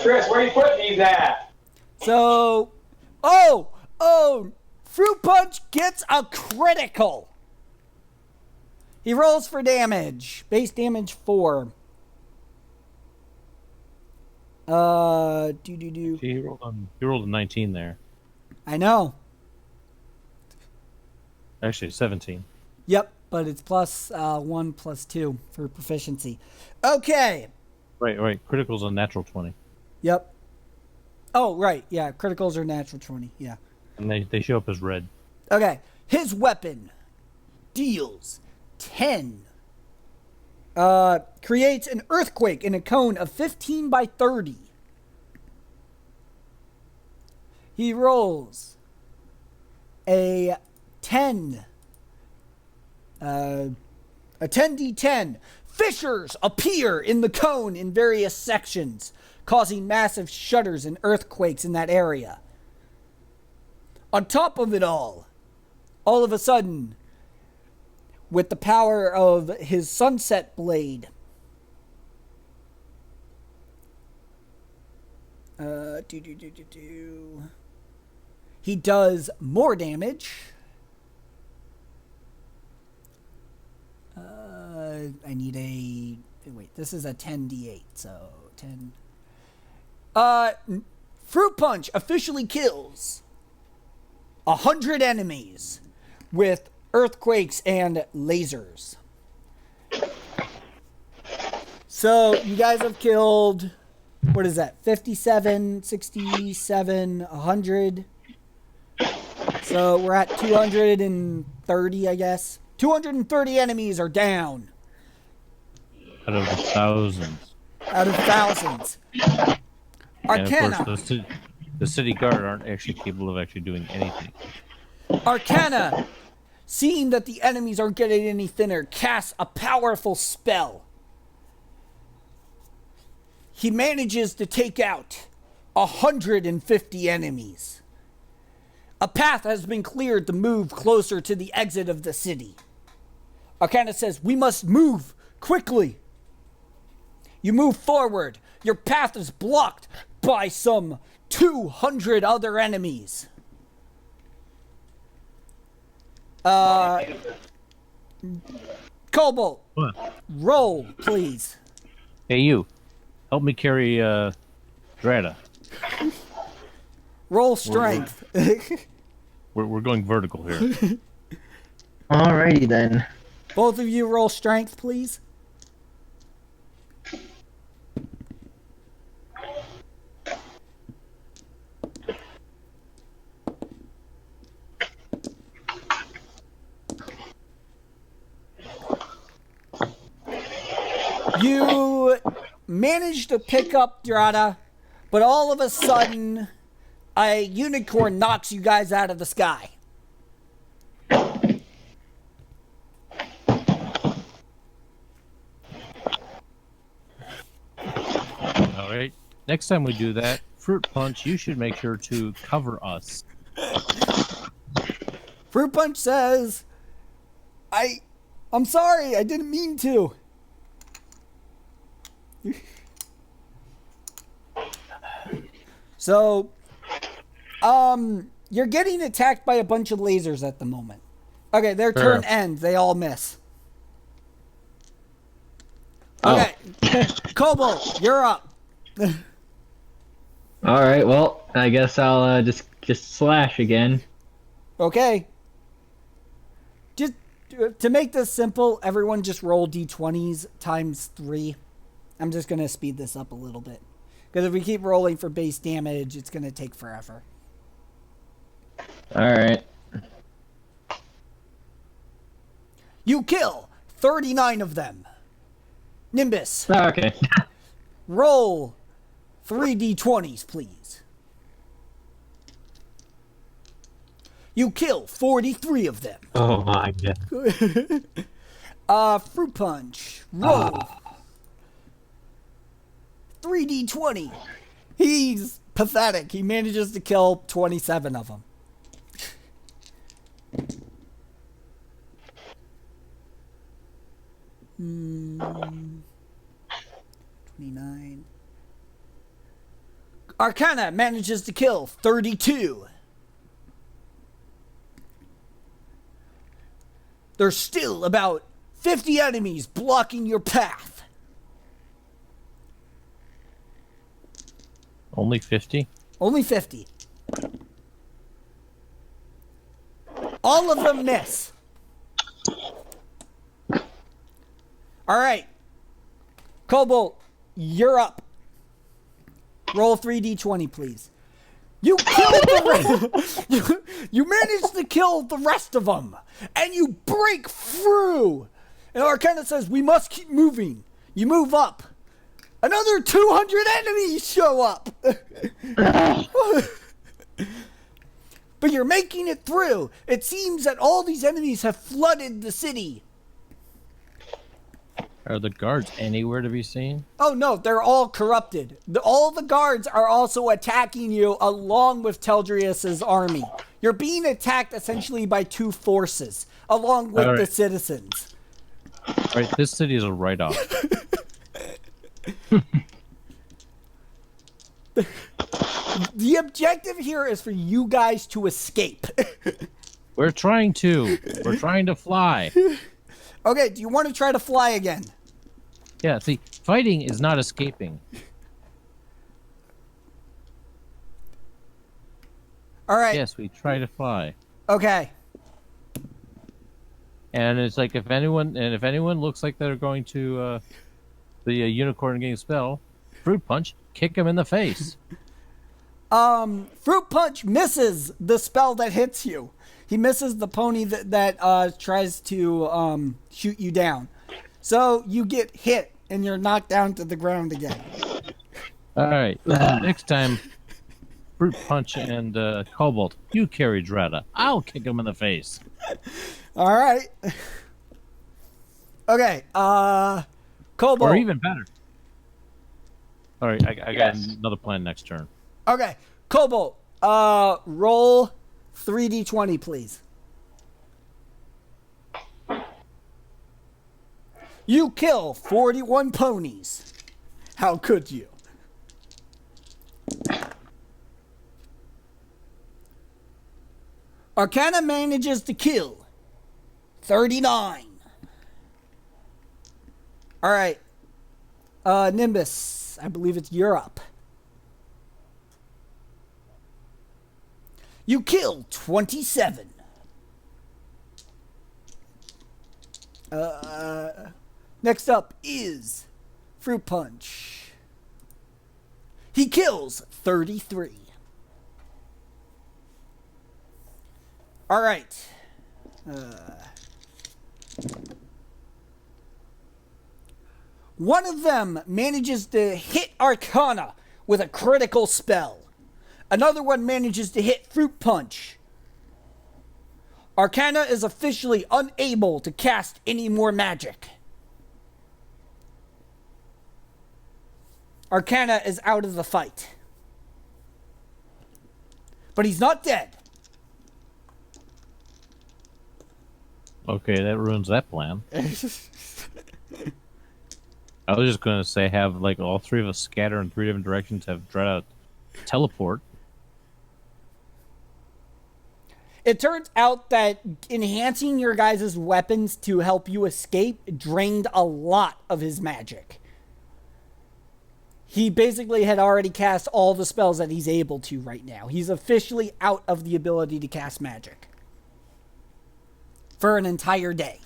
Chris, where are you putting these at? So, Fruit Punch gets a critical. He rolls for damage. Base damage 4. He rolled a 19 there. I know. Actually, 17. Yep, but it's plus 1 plus 2 for proficiency. Okay. Right. Critical's a natural 20. Yep. Oh, right. Yeah, criticals are natural 20. Yeah. And they show up as red. Okay. His weapon deals 10. Creates an earthquake in a cone of 15 by 30. He rolls a 10. A 10d10. Fissures appear in the cone in various sections, causing massive shudders and earthquakes in that area. On top of it all of a sudden, with the power of his sunset blade, he does more damage. I need a... Wait, this is a 10d8, so 10... Fruit Punch officially kills 100 enemies with earthquakes and lasers. So, you guys have killed... What is that? 57, 67, 100. So, we're at 230, I guess. 230 enemies are down. Out of the thousands. Out of thousands. Arcana. And of course, the city guard aren't actually capable of actually doing anything. Arcana, seeing that the enemies aren't getting any thinner, casts a powerful spell. He manages to take out 150 enemies. A path has been cleared to move closer to the exit of the city. Arcana says, we must move quickly. You move forward. Your path is blocked by some 200 other enemies. Cobalt, What? roll, please. Hey, you. Help me carry Drata. Roll strength. We're going vertical here. Alrighty then. Both of you roll strength, please. You manage to pick up Drata, but all of a sudden, a unicorn knocks you guys out of the sky. All right. Next time we do that, Fruit Punch, you should make sure to cover us. Fruit Punch says, I'm sorry, I didn't mean to. So, you're getting attacked by a bunch of lasers at the moment. Okay, their turn ends. They all miss. Okay, Cobalt, you're up. Alright, well, I guess I'll just slash again. Okay. Just to make this simple, everyone just roll d20s times 3. I'm just going to speed this up a little bit. Because if we keep rolling for base damage, it's going to take forever. Alright. You kill 39 of them. Nimbus, Oh, okay. roll 3d20s, please. You kill 43 of them. Oh my god. Fruit Punch, roll 3d20. He's pathetic. He manages to kill 27 of them. Hmm. 29. Arcana manages to kill 32. There's still about 50 enemies blocking your path. Only 50? Only 50. All of them miss. All right. Cobalt, you're up. Roll 3d20, please. You killed the you managed to kill the rest of them, and you break through. And Arcana says, we must keep moving. You move up. Another 200 enemies show up. But you're making it through. It seems that all these enemies have flooded the city. Are the guards anywhere to be seen? Oh no, they're all corrupted. All the guards are also attacking you along with Teldrius's army. You're being attacked essentially by two forces, along with the citizens. Right, this city is a write-off. The objective here is for you guys to escape. We're trying to fly. Okay, do you want to try to fly again? Yeah, see, fighting is not escaping. All right. Yes, we try to fly. Okay. And it's like if anyone looks like they're going to the unicorn getting a spell, Fruit Punch, kick him in the face. Fruit Punch misses the spell that hits you. He misses the pony that tries to shoot you down. So you get hit and you're knocked down to the ground again. All right. Next time, Fruit Punch and Cobalt, you carry Drata. I'll kick him in the face. All right. Okay. Cobalt. Or even better. All right, I got another plan next turn. Okay. Cobalt. Roll 3d20, please. You kill 41 ponies. How could you? Arcana manages to kill 39. All right. Nimbus, I believe it's Europe. You kill 27. Next up is Fruit Punch. He kills 33. All right. One of them manages to hit Arcana with a critical spell. Another one manages to hit Fruit Punch. Arcana is officially unable to cast any more magic. Arcana is out of the fight. But he's not dead. Okay, that ruins that plan. I was just going to say have like all three of us scatter in three different directions, have Drata teleport. It turns out that enhancing your guys' weapons to help you escape drained a lot of his magic. He basically had already cast all the spells that he's able to right now. He's officially out of the ability to cast magic. For an entire day.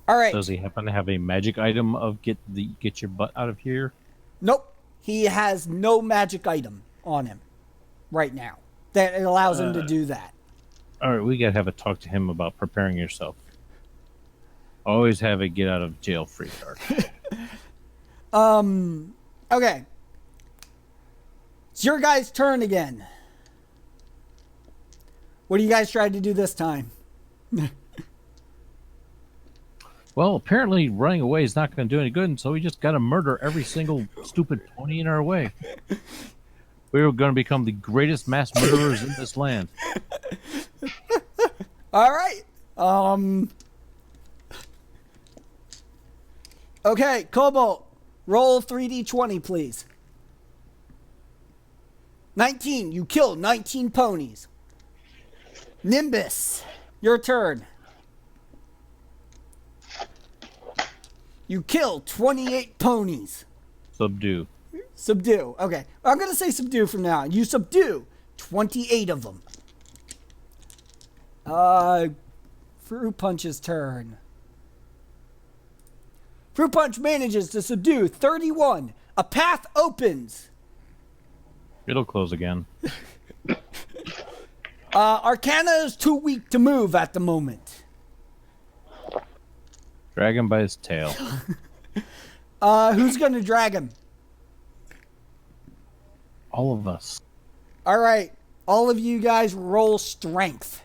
All right. Does he happen to have a magic item of get your butt out of here? Nope. He has no magic item on him right now that allows him to do that. All right, we got to have a talk to him about preparing yourself. Always have a get out of jail free card. Okay. It's your guys' turn again. What do you guys try to do this time? Well, apparently running away is not going to do any good, and so we just got to murder every single stupid pony in our way. We were going to become the greatest mass murderers in this land. All right. Okay, Cobalt, roll 3d20, please. 19. You kill 19 ponies. Nimbus, your turn. You kill 28 ponies. Subdue. Subdue. Okay. I'm going to say subdue from now on. You subdue 28 of them. Fruit Punch's turn. Fruit Punch manages to subdue 31. A path opens. It'll close again. Arcana is too weak to move at the moment. Drag him by his tail. Who's going to drag him? All of us. All right. All of you guys roll strength.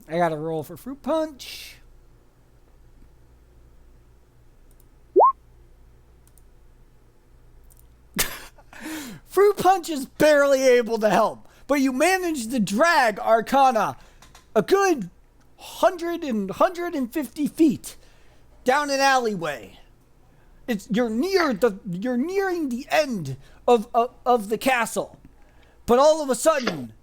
I got to roll for Fruit Punch. Fruit Punch is barely able to help, but you manage to drag Arcana a good 150 feet down an alleyway. You're nearing the end of the castle, but all of a sudden,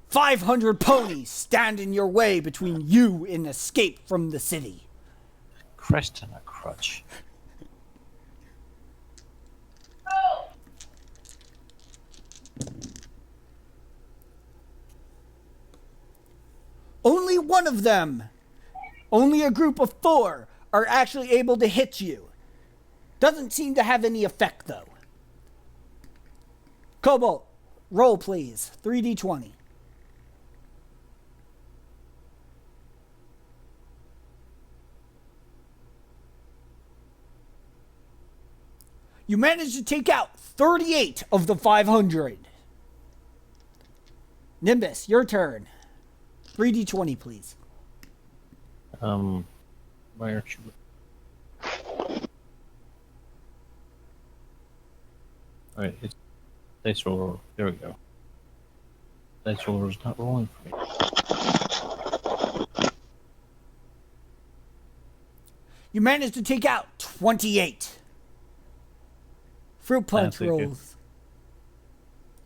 500 ponies stand in your way between you and escape from the city. Crest and a crutch. Only one of them, only a group of 4, are actually able to hit you. Doesn't seem to have any effect, though. Cobalt, roll please. 3d20. You managed to take out 38 of the 500. Nimbus, your turn. 3d20, please. Why aren't you? Alright, it's dice roller. There we go. Dice roller is not rolling for me. You managed to take out 28. Fruit punch That's okay. rolls.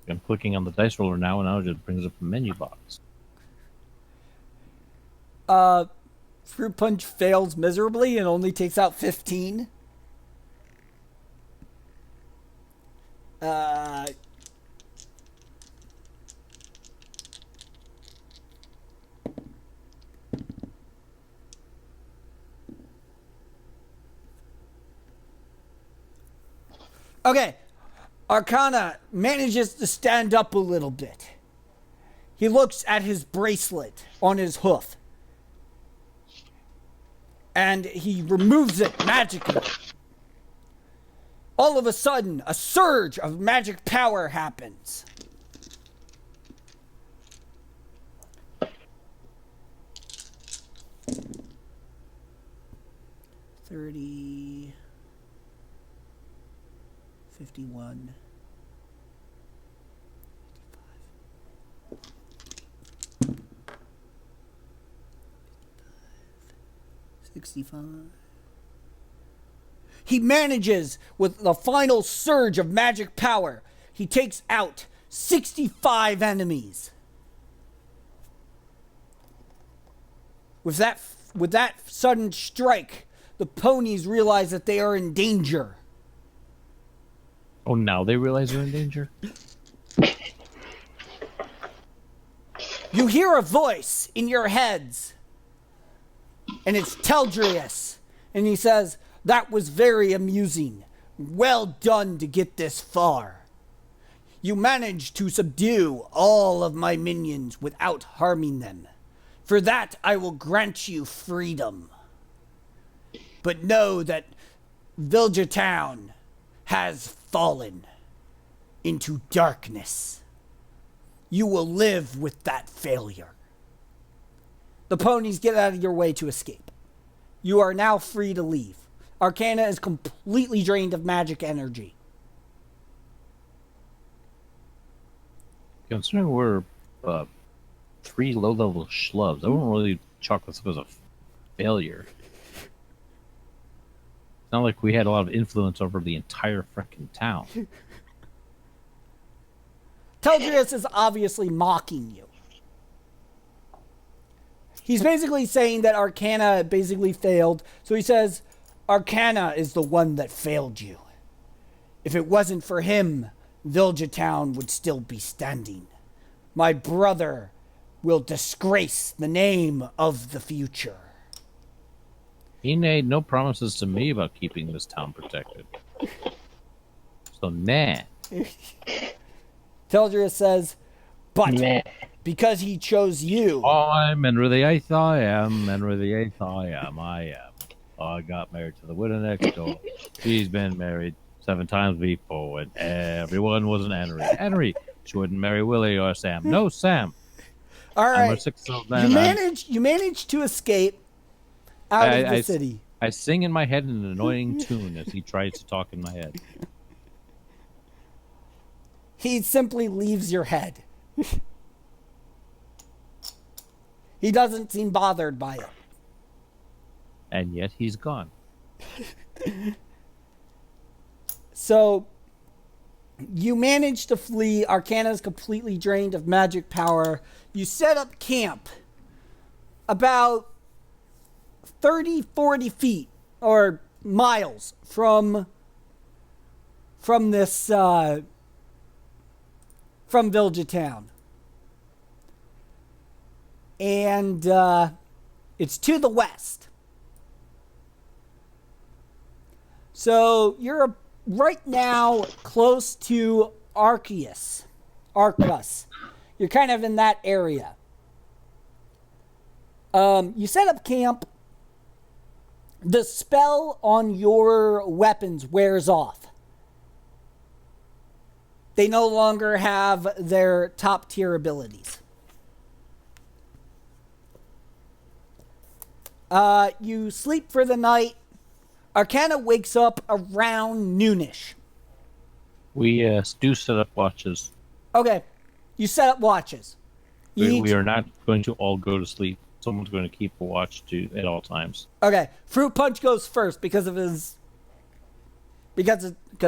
I'm clicking on the dice roller now, and now it just brings up a menu box. Fruit punch fails miserably and only takes out 15. Okay. Arcana manages to stand up a little bit. He looks at his bracelet on his hoof. And he removes it magically. All of a sudden, a surge of magic power happens. $30, 51, 65. He manages, with the final surge of magic power, he takes out 65 enemies. With that sudden strike, the ponies realize that they are in danger. Oh, now they realize they're in danger? You hear a voice in your heads. And it's Teldrius. And he says, "That was very amusing. Well done to get this far. You managed to subdue all of my minions without harming them. For that I will grant you freedom. But know that Vilja Town has fallen into darkness. You will live with that failure." The ponies get out of your way to escape. You are now free to leave. Arcana is completely drained of magic energy. Considering we're 3 low-level schlubs, I wouldn't really chalk this up as a failure. It's not like we had a lot of influence over the entire freaking town. Teldrius is obviously mocking you. He's basically saying that Arcana basically failed. So he says, Arcana is the one that failed you. If it wasn't for him, Vilja Town would still be standing. My brother will disgrace the name of the future. He made no promises to me about keeping this town protected. So, nah. Teldrius says, but Meh. because he chose you. I'm Henry the Eighth, I am. Henry the Eighth, I am. I got married to the widow next door. She's been married 7 times before, and everyone was an Henry. Henry, she wouldn't marry Willie or Sam. No, Sam. All I'm a right. 6-year-old man. You managed to escape out of the city. I sing in my head an annoying tune as he tries to talk in my head. He simply leaves your head. He doesn't seem bothered by it. And yet he's gone. So, you manage to flee. Arcana is completely drained of magic power. You set up camp about 30, 40 feet or miles from this, from Vilja Town. And it's to the west. So you're right now close to Arceus. You're kind of in that area. You set up camp. The spell on your weapons wears off. They no longer have their top tier abilities. You sleep for the night. Arcana wakes up around noonish. We do set up watches. Okay, you set up watches. We are not going to all go to sleep. Someone's going to keep a watch at all times. Okay, Fruit Punch goes first because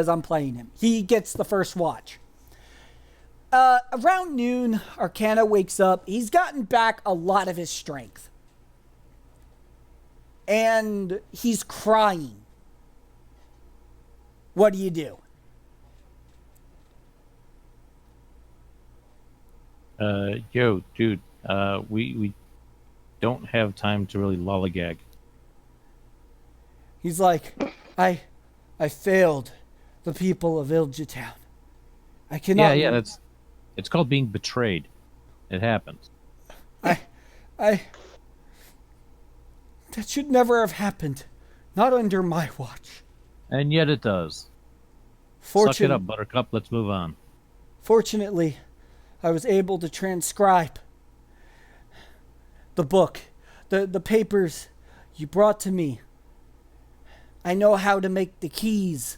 I'm playing him. He gets the first watch. Around noon, Arcana wakes up. He's gotten back a lot of his strength. And he's crying. What do you do? Yo, dude, we don't have time to really lollygag. He's like, I failed the people of Ilja I cannot. Yeah, it's called being betrayed. It happens. That should never have happened. Not under my watch. And yet it does. Suck it up, Buttercup. Let's move on. Fortunately, I was able to transcribe the book, the papers you brought to me. I know how to make the keys.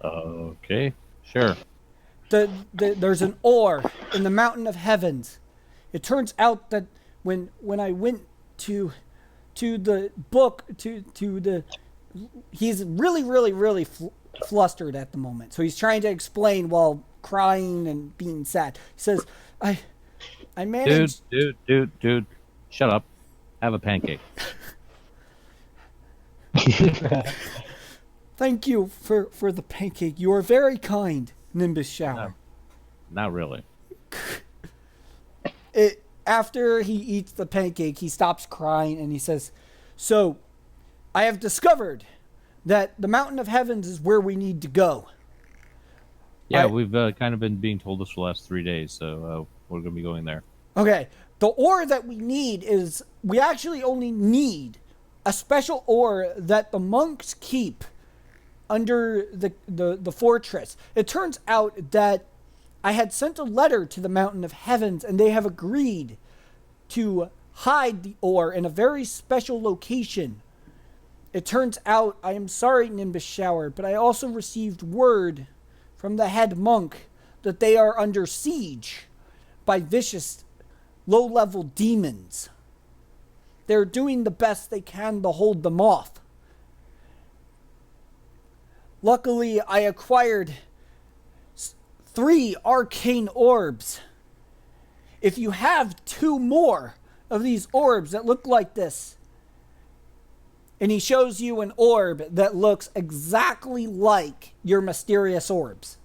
Okay, sure. There's an ore in the Mountain of Heavens. It turns out that when I went to the book he's really flustered at the moment. So he's trying to explain while crying and being sad. He says, I managed. Dude, shut up. Have a pancake. Thank you for the pancake. You are very kind, Nimbus Shower. No, not really. After he eats the pancake, he stops crying and he says, so, I have discovered that the Mountain of Heavens is where we need to go. Yeah, we've kind of been being told this for the last 3 days, so we're going to be going there. Okay, the ore that we need is, we actually only need a special ore that the monks keep under the fortress. It turns out that I had sent a letter to the Mountain of Heavens, and they have agreed to hide the ore in a very special location. It turns out, I am sorry, Nimbus Shower, but I also received word from the head monk that they are under siege by vicious, low-level demons. They're doing the best they can to hold them off. Luckily, I acquired 3 arcane orbs. If you have 2 more of these orbs that look like this, and he shows you an orb that looks exactly like your mysterious orbs.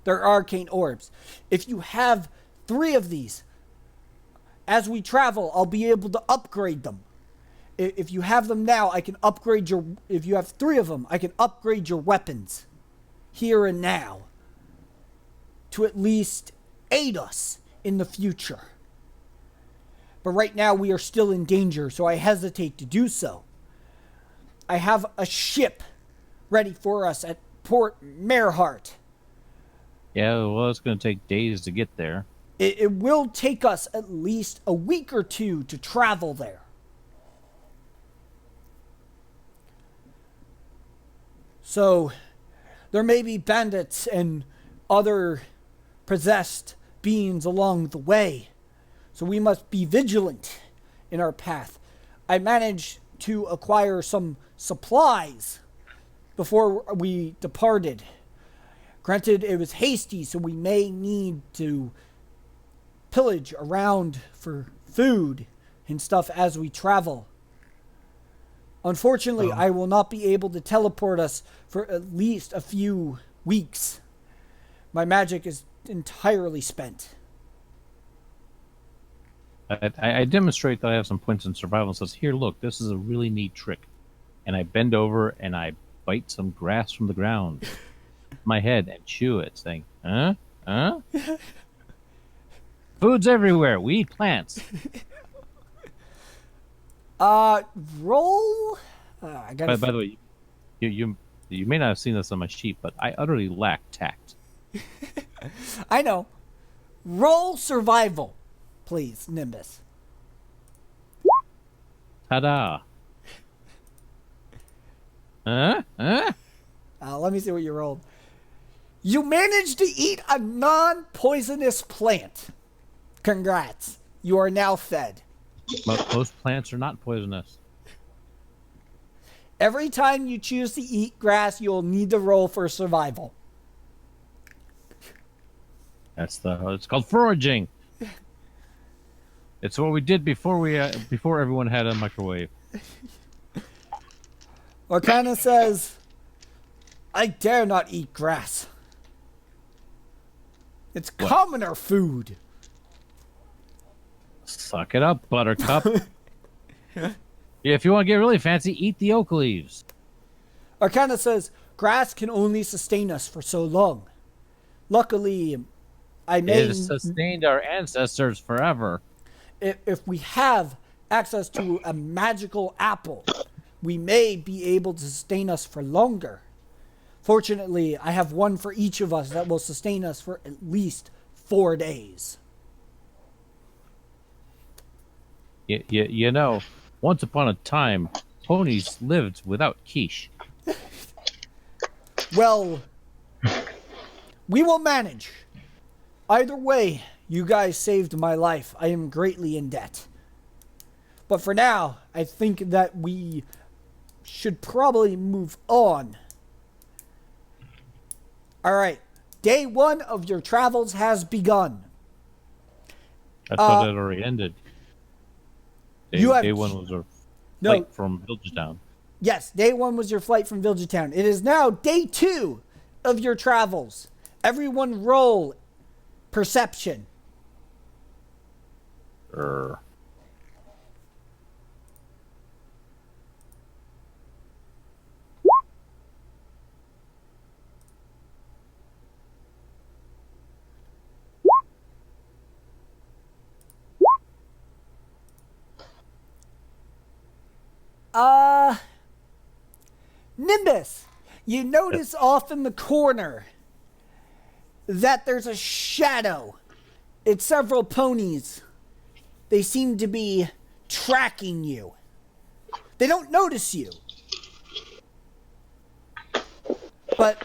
They're arcane orbs. If you have 3 of these, as we travel, I'll be able to upgrade them. If you have them now, I can upgrade your... If you have 3 of them, I can upgrade your weapons. Here and now. To at least aid us in the future. But right now we are still in danger, so I hesitate to do so. I have a ship ready for us at Port Merhart. Yeah, well, it's going to take days to get there. It will take us at least a week or 2 to travel there. So, there may be bandits and other possessed beings along the way. So we must be vigilant in our path. I managed to acquire some supplies before we departed. Granted, it was hasty, so we may need to pillage around for food and stuff as we travel. Unfortunately, I will not be able to teleport us for at least a few weeks. My magic is entirely spent. I demonstrate that I have some points in survival and says, here, look, this is a really neat trick. And I bend over and I bite some grass from the ground, my head, and chew it, saying, "Huh? Huh? Food's everywhere. We eat plants." Roll. I gotta. By the way, you may not have seen this on my sheet, but I utterly lack tact. I know. Roll survival, please, Nimbus. Ta-da! Huh? Huh? Let me see what you rolled. You managed to eat a non-poisonous plant. Congrats. You are now fed. Most plants are not poisonous. Every time you choose to eat grass, you'll need to roll for survival. It's called foraging. It's what we did before everyone had a microwave. Arcana says, I dare not eat grass. It's commoner food. Suck it up, Buttercup. Yeah, if you want to get really fancy, eat the oak leaves. Arcana says, grass can only sustain us for so long. Luckily, It has sustained our ancestors forever. If we have access to a magical apple, we may be able to sustain us for longer. Fortunately, I have one for each of us that will sustain us for at least 4 days. You know, once upon a time, ponies lived without quiche. Well, we will manage. Either way, you guys saved my life. I am greatly in debt. But for now, I think that we should probably move on. All right. Day 1 of your travels has begun. I thought it already ended. Day 1 was our flight from Villagestown. Yes, day 1 was your flight from Villagestown. It is now day 2 of your travels. Everyone roll perception. Nimbus, you notice off in the corner that there's a shadow. It's several ponies. They seem to be tracking you. They don't notice you. But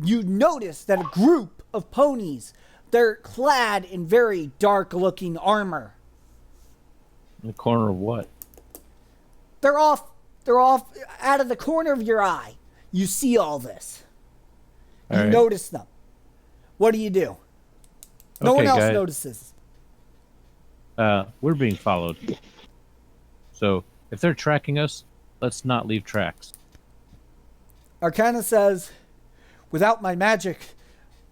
you notice that a group of ponies, they're clad in very dark-looking armor. In the corner of what? They're off out of the corner of your eye. You see all this. You notice them. What do? No one else guys. notices. We're being followed. So, if they're tracking us, let's not leave tracks. Arcana says, without my magic,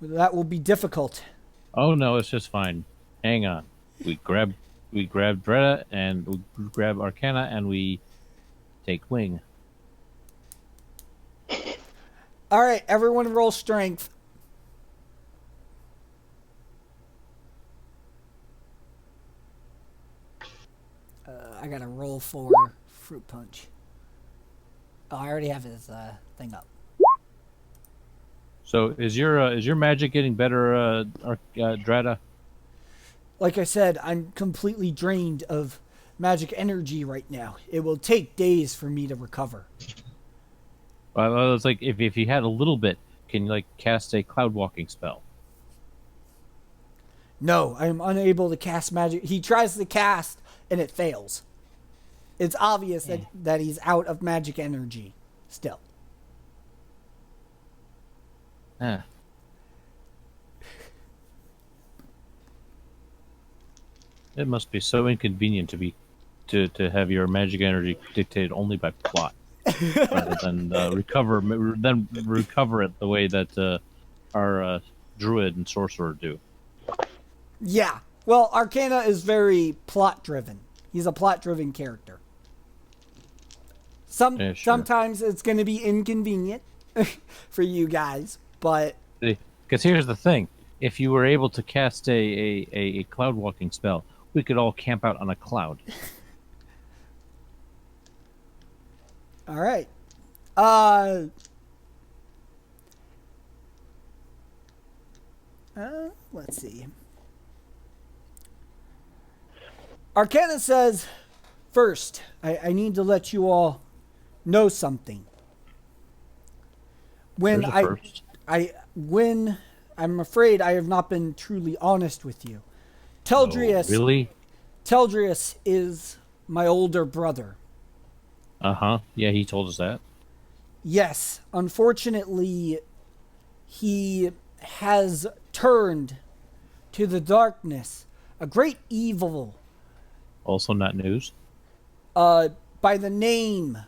that will be difficult. Oh no, it's just fine. Hang on. We grab Dretta and we grab Arcana and we take wing. All right, everyone roll strength. I got to roll for fruit punch. Oh, I already have his thing up. So is your magic getting better, Dretta? Like I said, I'm completely drained of magic energy right now. It will take days for me to recover. Well, it's like if you had a little bit, can you like cast a cloud walking spell? No, I am unable to cast magic. He tries to cast and it fails. It's obvious that he's out of magic energy still. Huh. It must be so inconvenient to have your magic energy dictated only by plot, rather than recover it the way that our druid and sorcerer do. Yeah. Well, Arcana is very plot driven. He's a plot driven character. Yeah, sure. Sometimes it's going to be inconvenient for you guys, but Because here's the thing: if you were able to cast a cloud walking spell, we could all camp out on a cloud. all right. Let's see. Arcana says, first, I need to let you all know something. When There's a first. when I'm afraid I have not been truly honest with you. Teldrius, Oh, really? Teldrius is my older brother. Uh-huh. Yeah, he told us that. Yes, unfortunately, he has turned to the darkness, a great evil, Also not news. by the name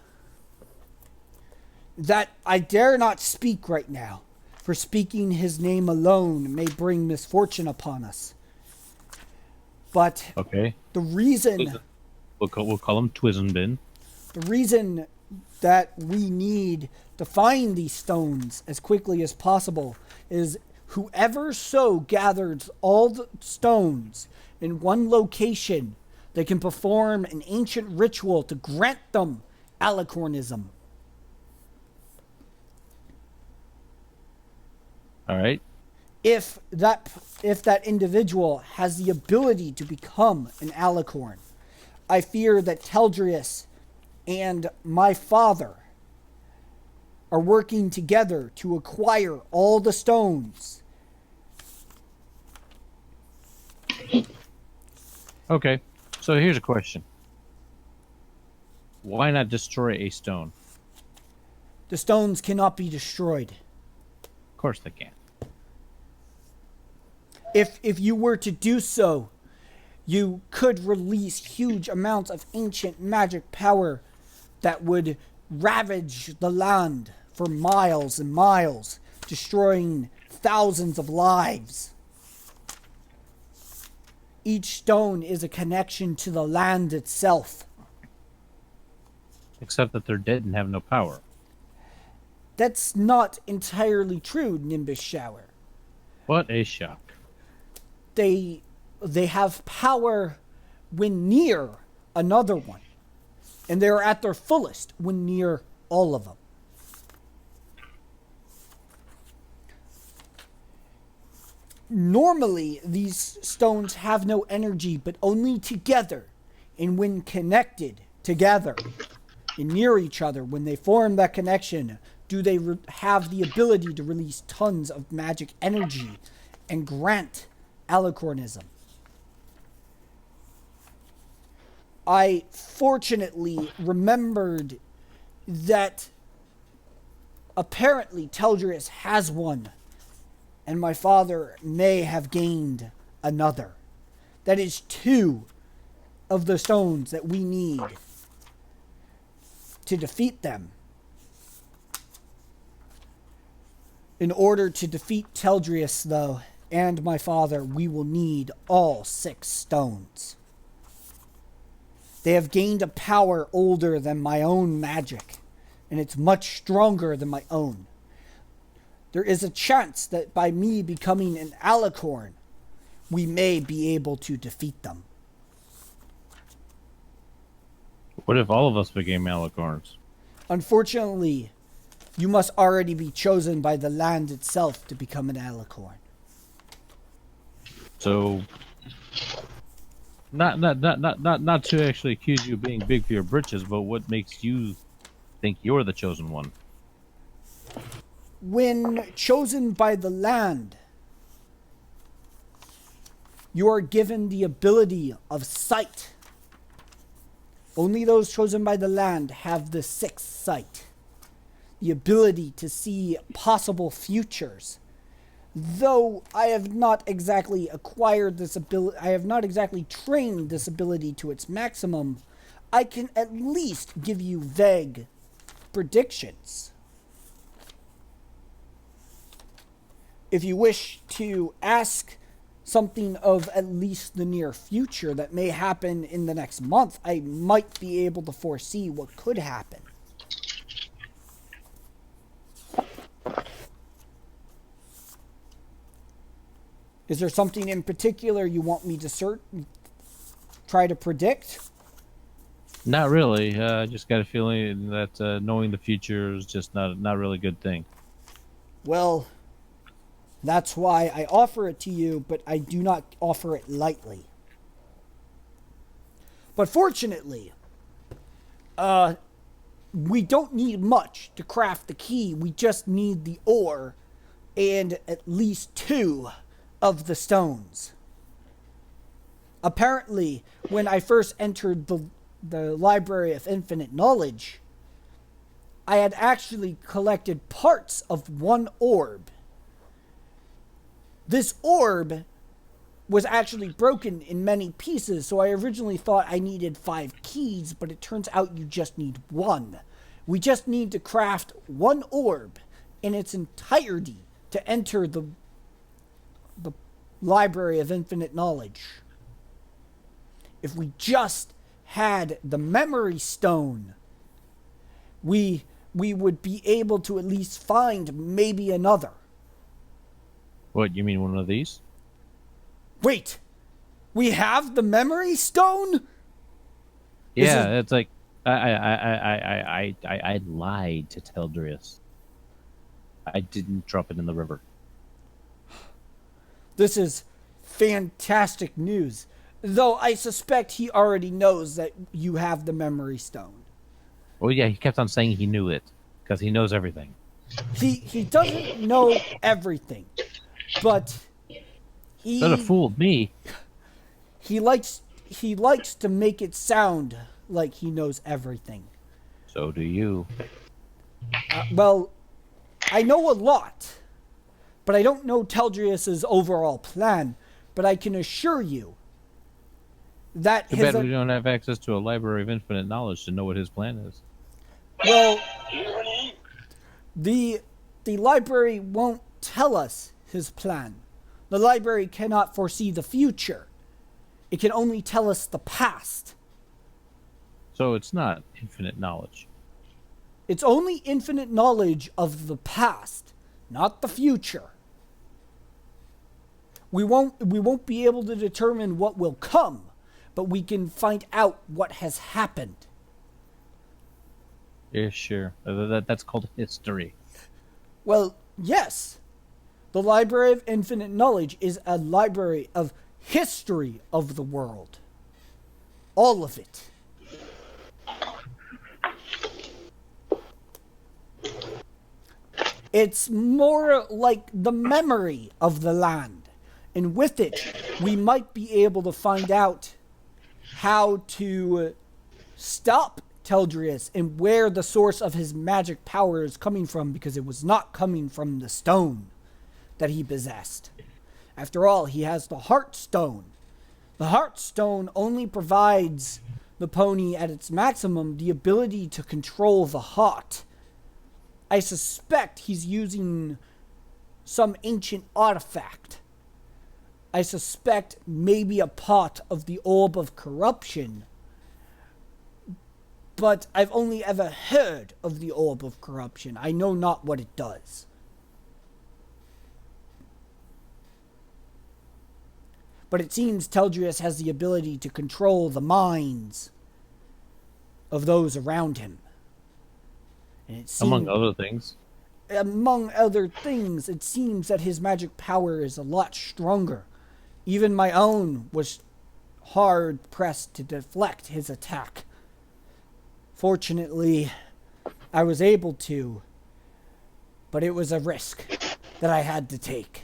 that I dare not speak right now, for speaking his name alone may bring misfortune upon us. But Okay. the reason We'll call him Twizenbin. the reason that we need to find these stones as quickly as possible is whoever so gathers all the stones in one location, they can perform an ancient ritual to grant them alicornism. All right. If that individual has the ability to become an alicorn, I fear that Teldrius and my father are working together to acquire all the stones. Okay. So here's a question. Why not destroy a stone? The stones cannot be destroyed. Of course they can. If you were to do so, you could release huge amounts of ancient magic power that would ravage the land for miles and miles, destroying thousands of lives. Each stone is a connection to the land itself. Except that they're dead and have no power. That's not entirely true, Nimbus Shower. What a shock. They have power when near another one, and they're at their fullest when near all of them. Normally, these stones have no energy, but only together, and when connected together and near each other, when they form that connection, do they have the ability to release tons of magic energy and grant alicornism. I fortunately remembered that apparently Teldrius has one, and my father may have gained another. That is 2 of the stones that we need to defeat them. In order to defeat Teldrius, though, and my father, we will need all 6 stones. They have gained a power older than my own magic, and it's much stronger than my own. There is a chance that by me becoming an alicorn, we may be able to defeat them. What if all of us became alicorns? Unfortunately, you must already be chosen by the land itself to become an alicorn. So, not to actually accuse you of being big for your britches, but what makes you think you're the chosen one? When chosen by the land, you are given the ability of sight. Only those chosen by the land have the 6th sight, the ability to see possible futures. Though I have not exactly acquired this ability, I have not exactly trained this ability to its maximum, I can at least give you vague predictions. If you wish to ask something of at least the near future that may happen in the next month, I might be able to foresee what could happen. Is there something in particular you want me to try to predict? Not really. I just got a feeling that knowing the future is just not really a good thing. Well, that's why I offer it to you, but I do not offer it lightly. But fortunately, we don't need much to craft the key. We just need the ore and at least 2 of the stones. Apparently, when I first entered the Library of Infinite Knowledge, I had actually collected parts of one orb. This orb was actually broken in many pieces, so I originally thought I needed 5 keys, but it turns out you just need 1. We just need to craft 1 orb in its entirety to enter the Library of Infinite Knowledge. If we just had the memory stone, we would be able to at least find maybe another. What, you mean one of these? Wait, we have the memory stone? Yeah, it's like I lied to Teldrius. I didn't drop it in the river. This is fantastic news. Though I suspect he already knows that you have the memory stone. Oh yeah, he kept on saying he knew it because he knows everything. He doesn't know everything, but he Could have fooled me. he likes to make it sound like he knows everything. So do you. Well, I know a lot, but I don't know Teldrius's overall plan. But I can assure you that Too bad we don't have access to a library of infinite knowledge to know what his plan is. well, the library won't tell us his plan. The library cannot foresee the future. It can only tell us the past. So it's not infinite knowledge. It's only infinite knowledge of the past, not the future. We won't be able to determine what will come, but we can find out what has happened. Yeah, sure. That's called history. Well, yes. The Library of Infinite Knowledge is a library of history of the world. All of it. It's more like the memory of the land. And with it, we might be able to find out how to stop Teldrius and where the source of his magic power is coming from, because it was not coming from the stone that he possessed. After all, he has the Heart Stone. The Heart Stone only provides the pony at its maximum the ability to control the heart. I suspect he's using some ancient artifact. I suspect maybe a pot of the Orb of Corruption. But I've only ever heard of the Orb of Corruption. I know not what it does. But it seems Teldrius has the ability to control the minds of those around him. And it seems, Among other things. Among other things, it seems that his magic power is a lot stronger. Even my own was hard-pressed to deflect his attack. Fortunately, I was able to, but it was a risk that I had to take.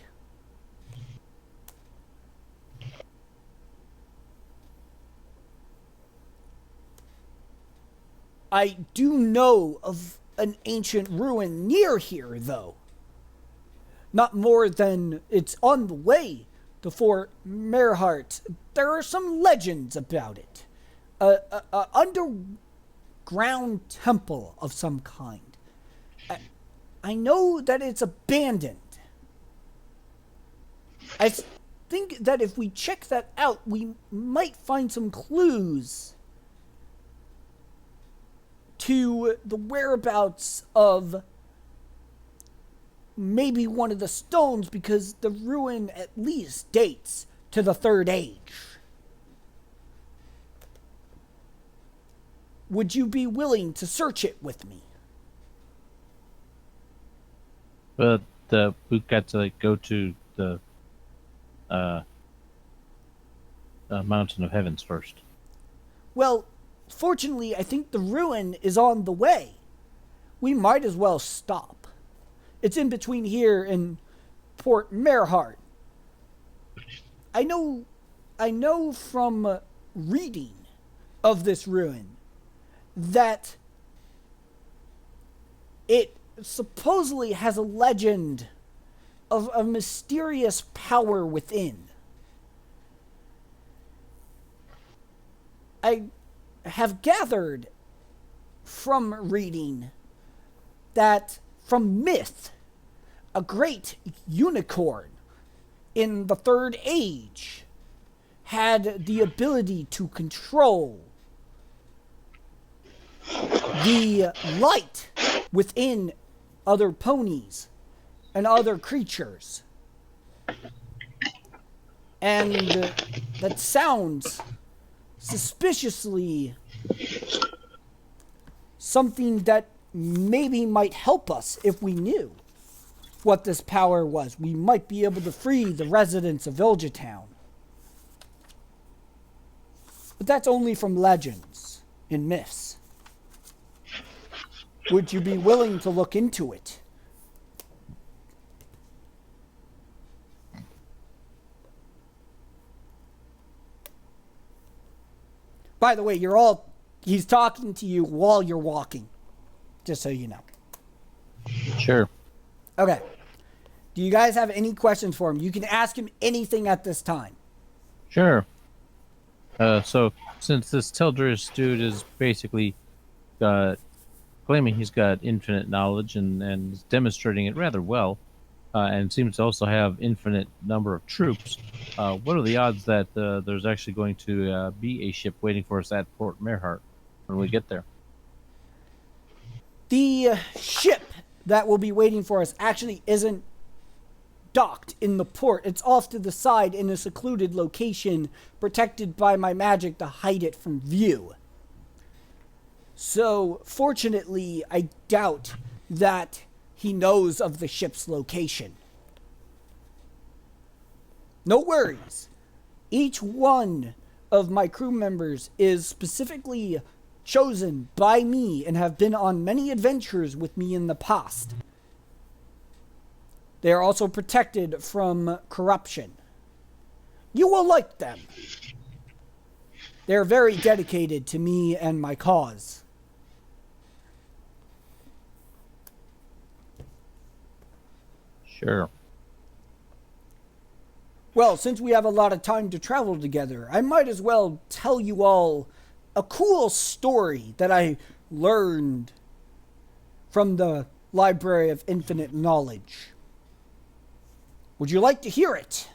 I do know of an ancient ruin near here, though. Not more than it's on the way to Fort Merhart. There are some legends about it. Underground temple of some kind. I know that it's abandoned. I think that if we check that out, we might find some clues to the whereabouts of maybe one of the stones because the ruin at least dates to the Third Age. Would you be willing to search it with me? But we've got to go to the Mountain of Heavens first. Well, fortunately, I think the ruin is on the way. We might as well stop. It's in between here and Port Merhart. I know from reading of this ruin that it supposedly has a legend of a mysterious power within. I have gathered from reading that from myth, a great unicorn in the Third Age had the ability to control the light within other ponies and other creatures. And that sounds suspiciously something that maybe might help us if we knew what this power was. We might be able to free the residents of Viljatown. But that's only from legends and myths. Would you be willing to look into it? By the way, he's talking to you while you're walking. Just so you know. Sure. Okay. Do you guys have any questions for him? You can ask him anything at this time. Sure. So, since this Teldris dude is basically claiming he's got infinite knowledge and is demonstrating it rather well, and seems to also have infinite number of troops, what are the odds that there's actually going to be a ship waiting for us at Port Merhart when we get there? The ship that will be waiting for us actually isn't docked in the port. It's off to the side in a secluded location, protected by my magic to hide it from view. So, fortunately, I doubt that he knows of the ship's location. No worries. Each one of my crew members is specifically chosen by me and have been on many adventures with me in the past. They are also protected from corruption. You will like them. They are very dedicated to me and my cause. Sure. Well, since we have a lot of time to travel together, I might as well tell you all a cool story that I learned from the Library of Infinite Knowledge. Would you like to hear it?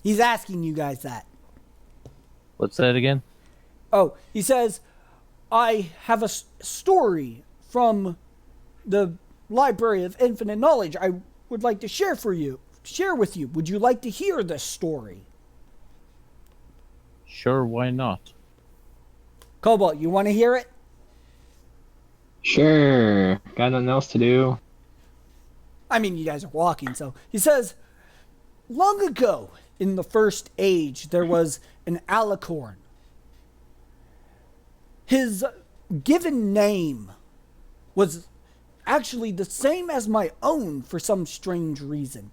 He's asking you guys that. What's that again? Oh, he says, I have a story from the Library of Infinite Knowledge I would like to share with you. Would you like to hear this story? Sure, why not? Cobalt, you want to hear it? Sure. Got nothing else to do. I mean, you guys are walking, so. He says, long ago in the First Age, there was an alicorn. His given name was actually the same as my own for some strange reason.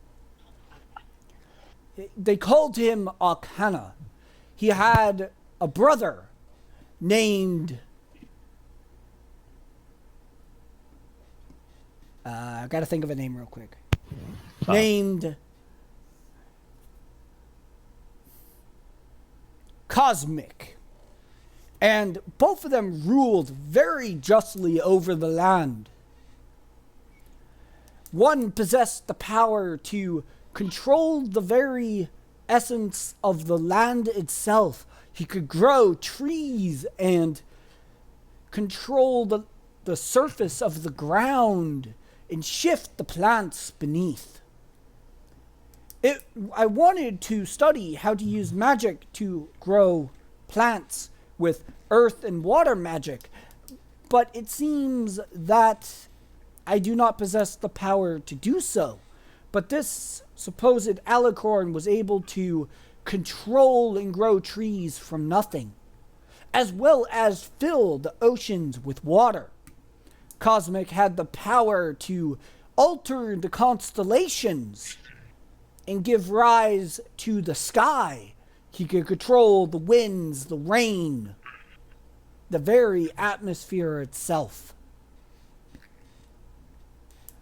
They called him Arcana. He had a brother named... I gotta think of a name real quick. Named... Cosmic. And both of them ruled very justly over the land. One possessed the power to control the very essence of the land itself, He could grow trees and control the surface of the ground and shift the plants beneath. I wanted to study how to use magic to grow plants with earth and water magic, but it seems that I do not possess the power to do so. But this supposed alicorn was able to control and grow trees from nothing, as well as fill the oceans with water. Cosmic had the power to alter the constellations and give rise to the sky. He could control the winds, the rain, the very atmosphere itself.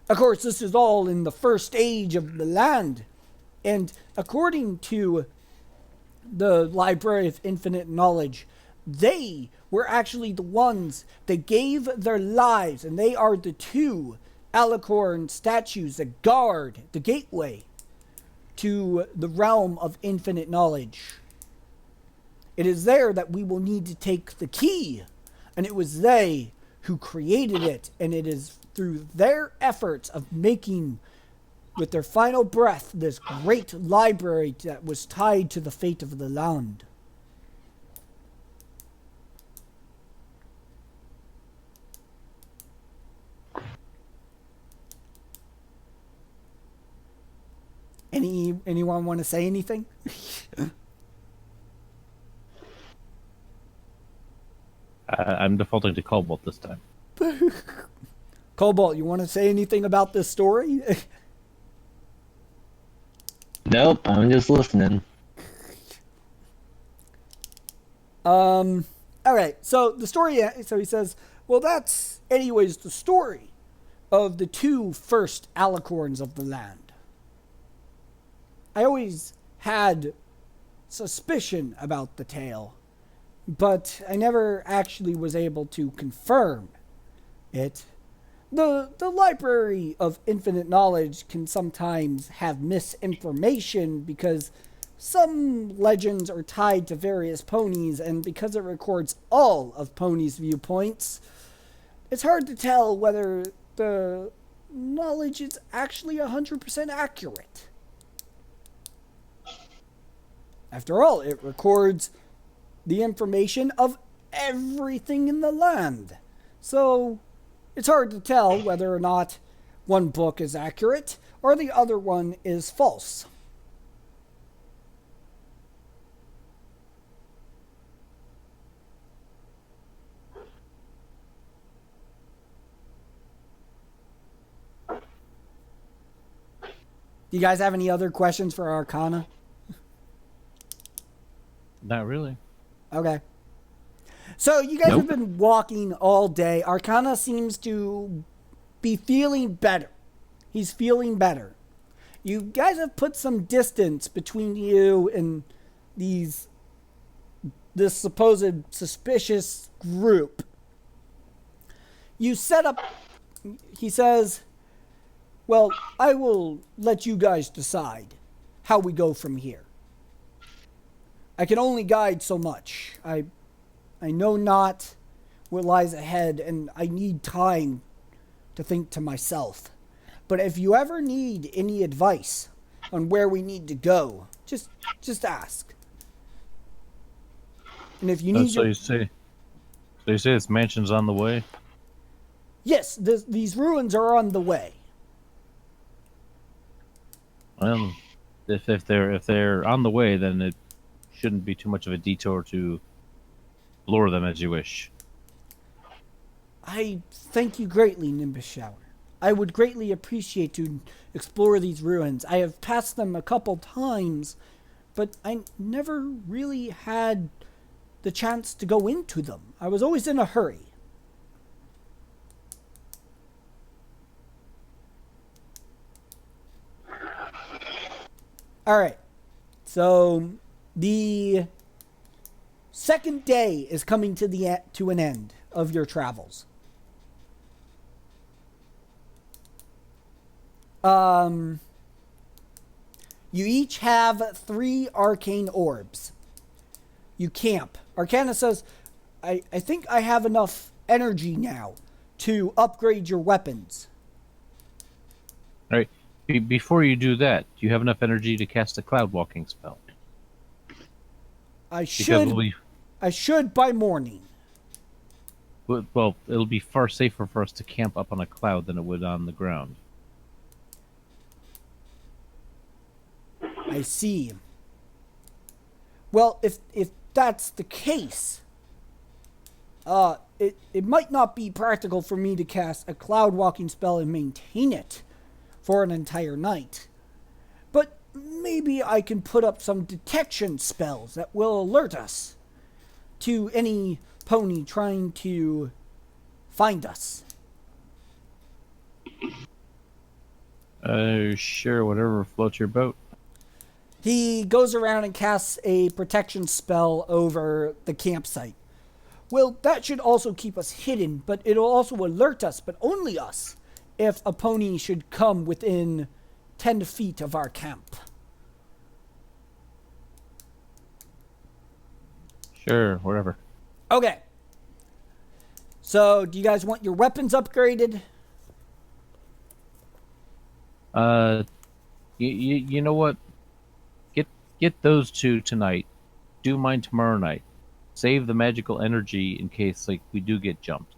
Of course, this is all in the first age of the land. And according to the Library of Infinite Knowledge, they were actually the ones that gave their lives, and they are the two alicorn statues that guard the gateway to the realm of infinite knowledge. It is there that we will need to take the key, and it was they who created it, and it is through their efforts of making, with their final breath, this great library that was tied to the fate of the land. Anyone want to say anything? I'm defaulting to Cobalt this time. Cobalt, you want to say anything about this story? Nope, I'm just listening. All right. So the story. So he says, "Well, that's anyways the story of the two first alicorns of the land. I always had suspicion about the tale, but I never actually was able to confirm it. The Library of Infinite Knowledge can sometimes have misinformation because some legends are tied to various ponies, and because it records all of ponies' viewpoints, it's hard to tell whether the knowledge is actually 100% accurate. After all, it records the information of everything in the land. So it's hard to tell whether or not one book is accurate or the other one is false." Do you guys have any other questions for Arcana? Not really. Okay. So you guys have been walking all day. Arcana seems to be feeling better. He's feeling better. You guys have put some distance between you and this supposed suspicious group. You set up, he says, "Well, I will let you guys decide how we go from here. I can only guide so much. I know not what lies ahead, and I need time to think to myself. But if you ever need any advice on where we need to go, just ask. And if you need So you say this mansion's on the way? Yes, these ruins are on the way. Well, if they're on the way, then it shouldn't be too much of a detour to lure them as you wish." I thank you greatly, Nimbus Shower. I would greatly appreciate to explore these ruins. I have passed them a couple times, but I never really had the chance to go into them. I was always in a hurry. All right. So the second day is coming to an end of your travels. You each have 3 arcane orbs. you camp. Arcana says, I think I have enough energy now to upgrade your weapons. All right. Before you do that, do you have enough energy to cast a cloud walking spell? I Because should by morning. well, it'll be far safer for us to camp up on a cloud than it would on the ground. I see. Well, if that's the case, it might not be practical for me to cast a cloud walking spell and maintain it for an entire night. But maybe I can put up some detection spells that will alert us to any pony trying to find us. Sure, whatever floats your boat. He goes around and casts a protection spell over the campsite. Well, that should also keep us hidden, but it'll also alert us, but only us, if a pony should come within 10 feet of our camp. Sure, whatever. Okay. So, do you guys want your weapons upgraded? You know what? Get those two tonight. Do mine tomorrow night. Save the magical energy in case we do get jumped.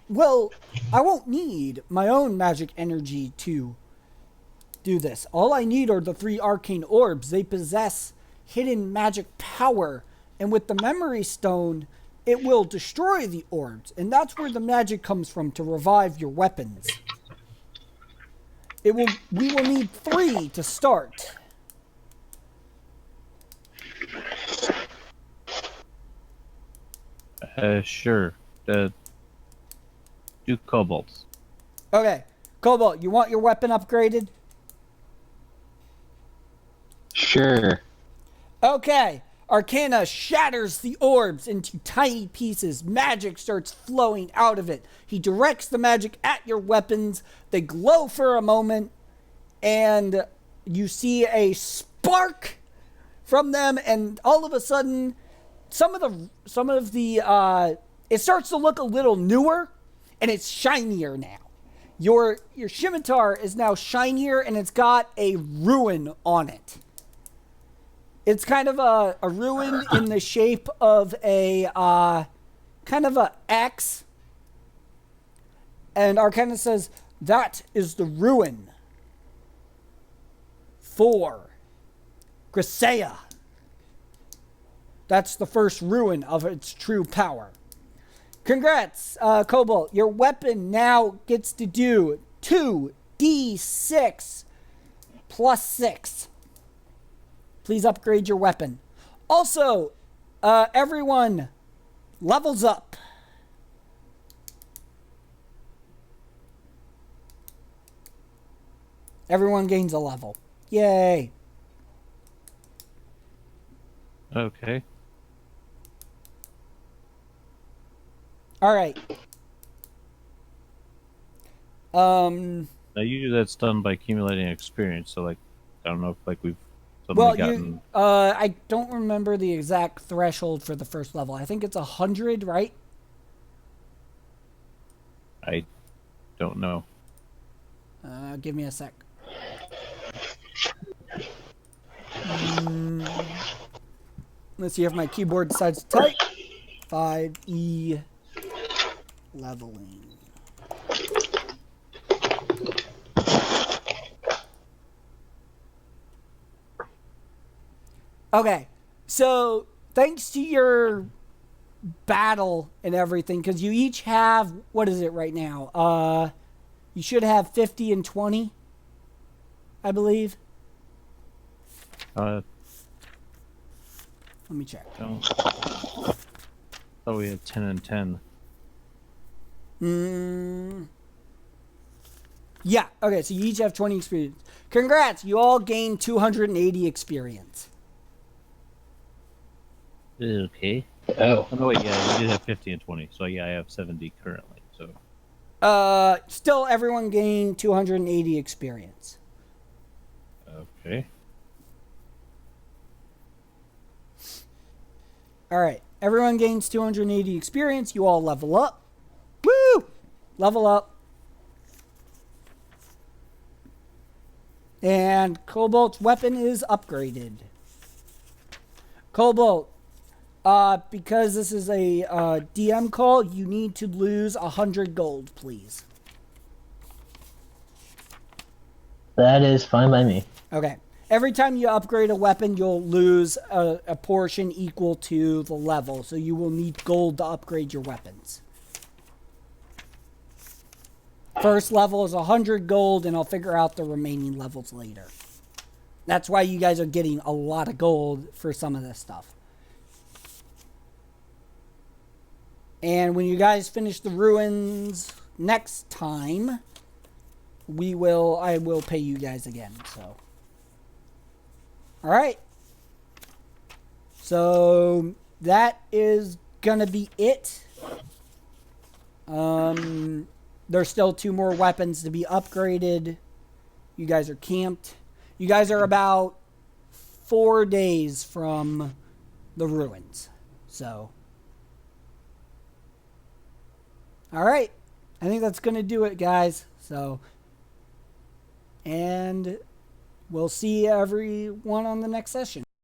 Well, I won't need my own magic energy to do this. All I need are the 3 arcane orbs. They possess hidden magic power, and with the memory stone, it will destroy the orbs, and that's where the magic comes from to revive your weapons. We will need 3 to start. Sure. Do kobolds. Okay, Cobalt, you want your weapon upgraded? Sure. Okay, Arcana shatters the orbs into tiny pieces. Magic starts flowing out of it. He directs the magic at your weapons. They glow for a moment, and you see a spark from them, and all of a sudden, some of the it starts to look a little newer, and it's shinier now. Your scimitar is now shinier, and it's got a ruin on it. It's kind of a ruin in the shape of a kind of a X. And Arcana says, that is the ruin for Grisea. That's the first ruin of its true power. Congrats, Cobalt. Your weapon now gets to do 2d6 plus 6. Please upgrade your weapon. Also, everyone levels up. Everyone gains a level. Yay. Okay. All right. Now usually that's done by accumulating experience. So I don't know if we've suddenly gotten. I don't remember the exact threshold for the first level. I think it's 100, right? I don't know. Give me a sec. Let's see if my keyboard decides to type. 5E leveling. Okay, so thanks to your battle and everything, because you each have, what is it right now? You should have 50 and 20, I believe. Let me check. Oh, we had 10 and 10. Yeah, okay, so you each have 20 experience. Congrats, you all gained 280 experience. Okay. Oh. Oh, wait, yeah, you did have 50 and 20. So, yeah, I have 70 currently. So. Still, everyone gained 280 experience. Okay. All right. Everyone gains 280 experience. You all level up. Woo! Level up. And Cobalt's weapon is upgraded. Cobalt, because this is a DM call, you need to lose 100 gold, please. That is fine by me. Okay. Every time you upgrade a weapon, you'll lose a portion equal to the level. So you will need gold to upgrade your weapons. First level is 100 gold, and I'll figure out the remaining levels later. That's why you guys are getting a lot of gold for some of this stuff. And when you guys finish the ruins next time, I will pay you guys again, so. Alright. So that is gonna be it. There's still 2 more weapons to be upgraded. You guys are camped. You guys are about 4 days from the ruins. So. Alright. I think that's going to do it, guys. So. And we'll see everyone on the next session.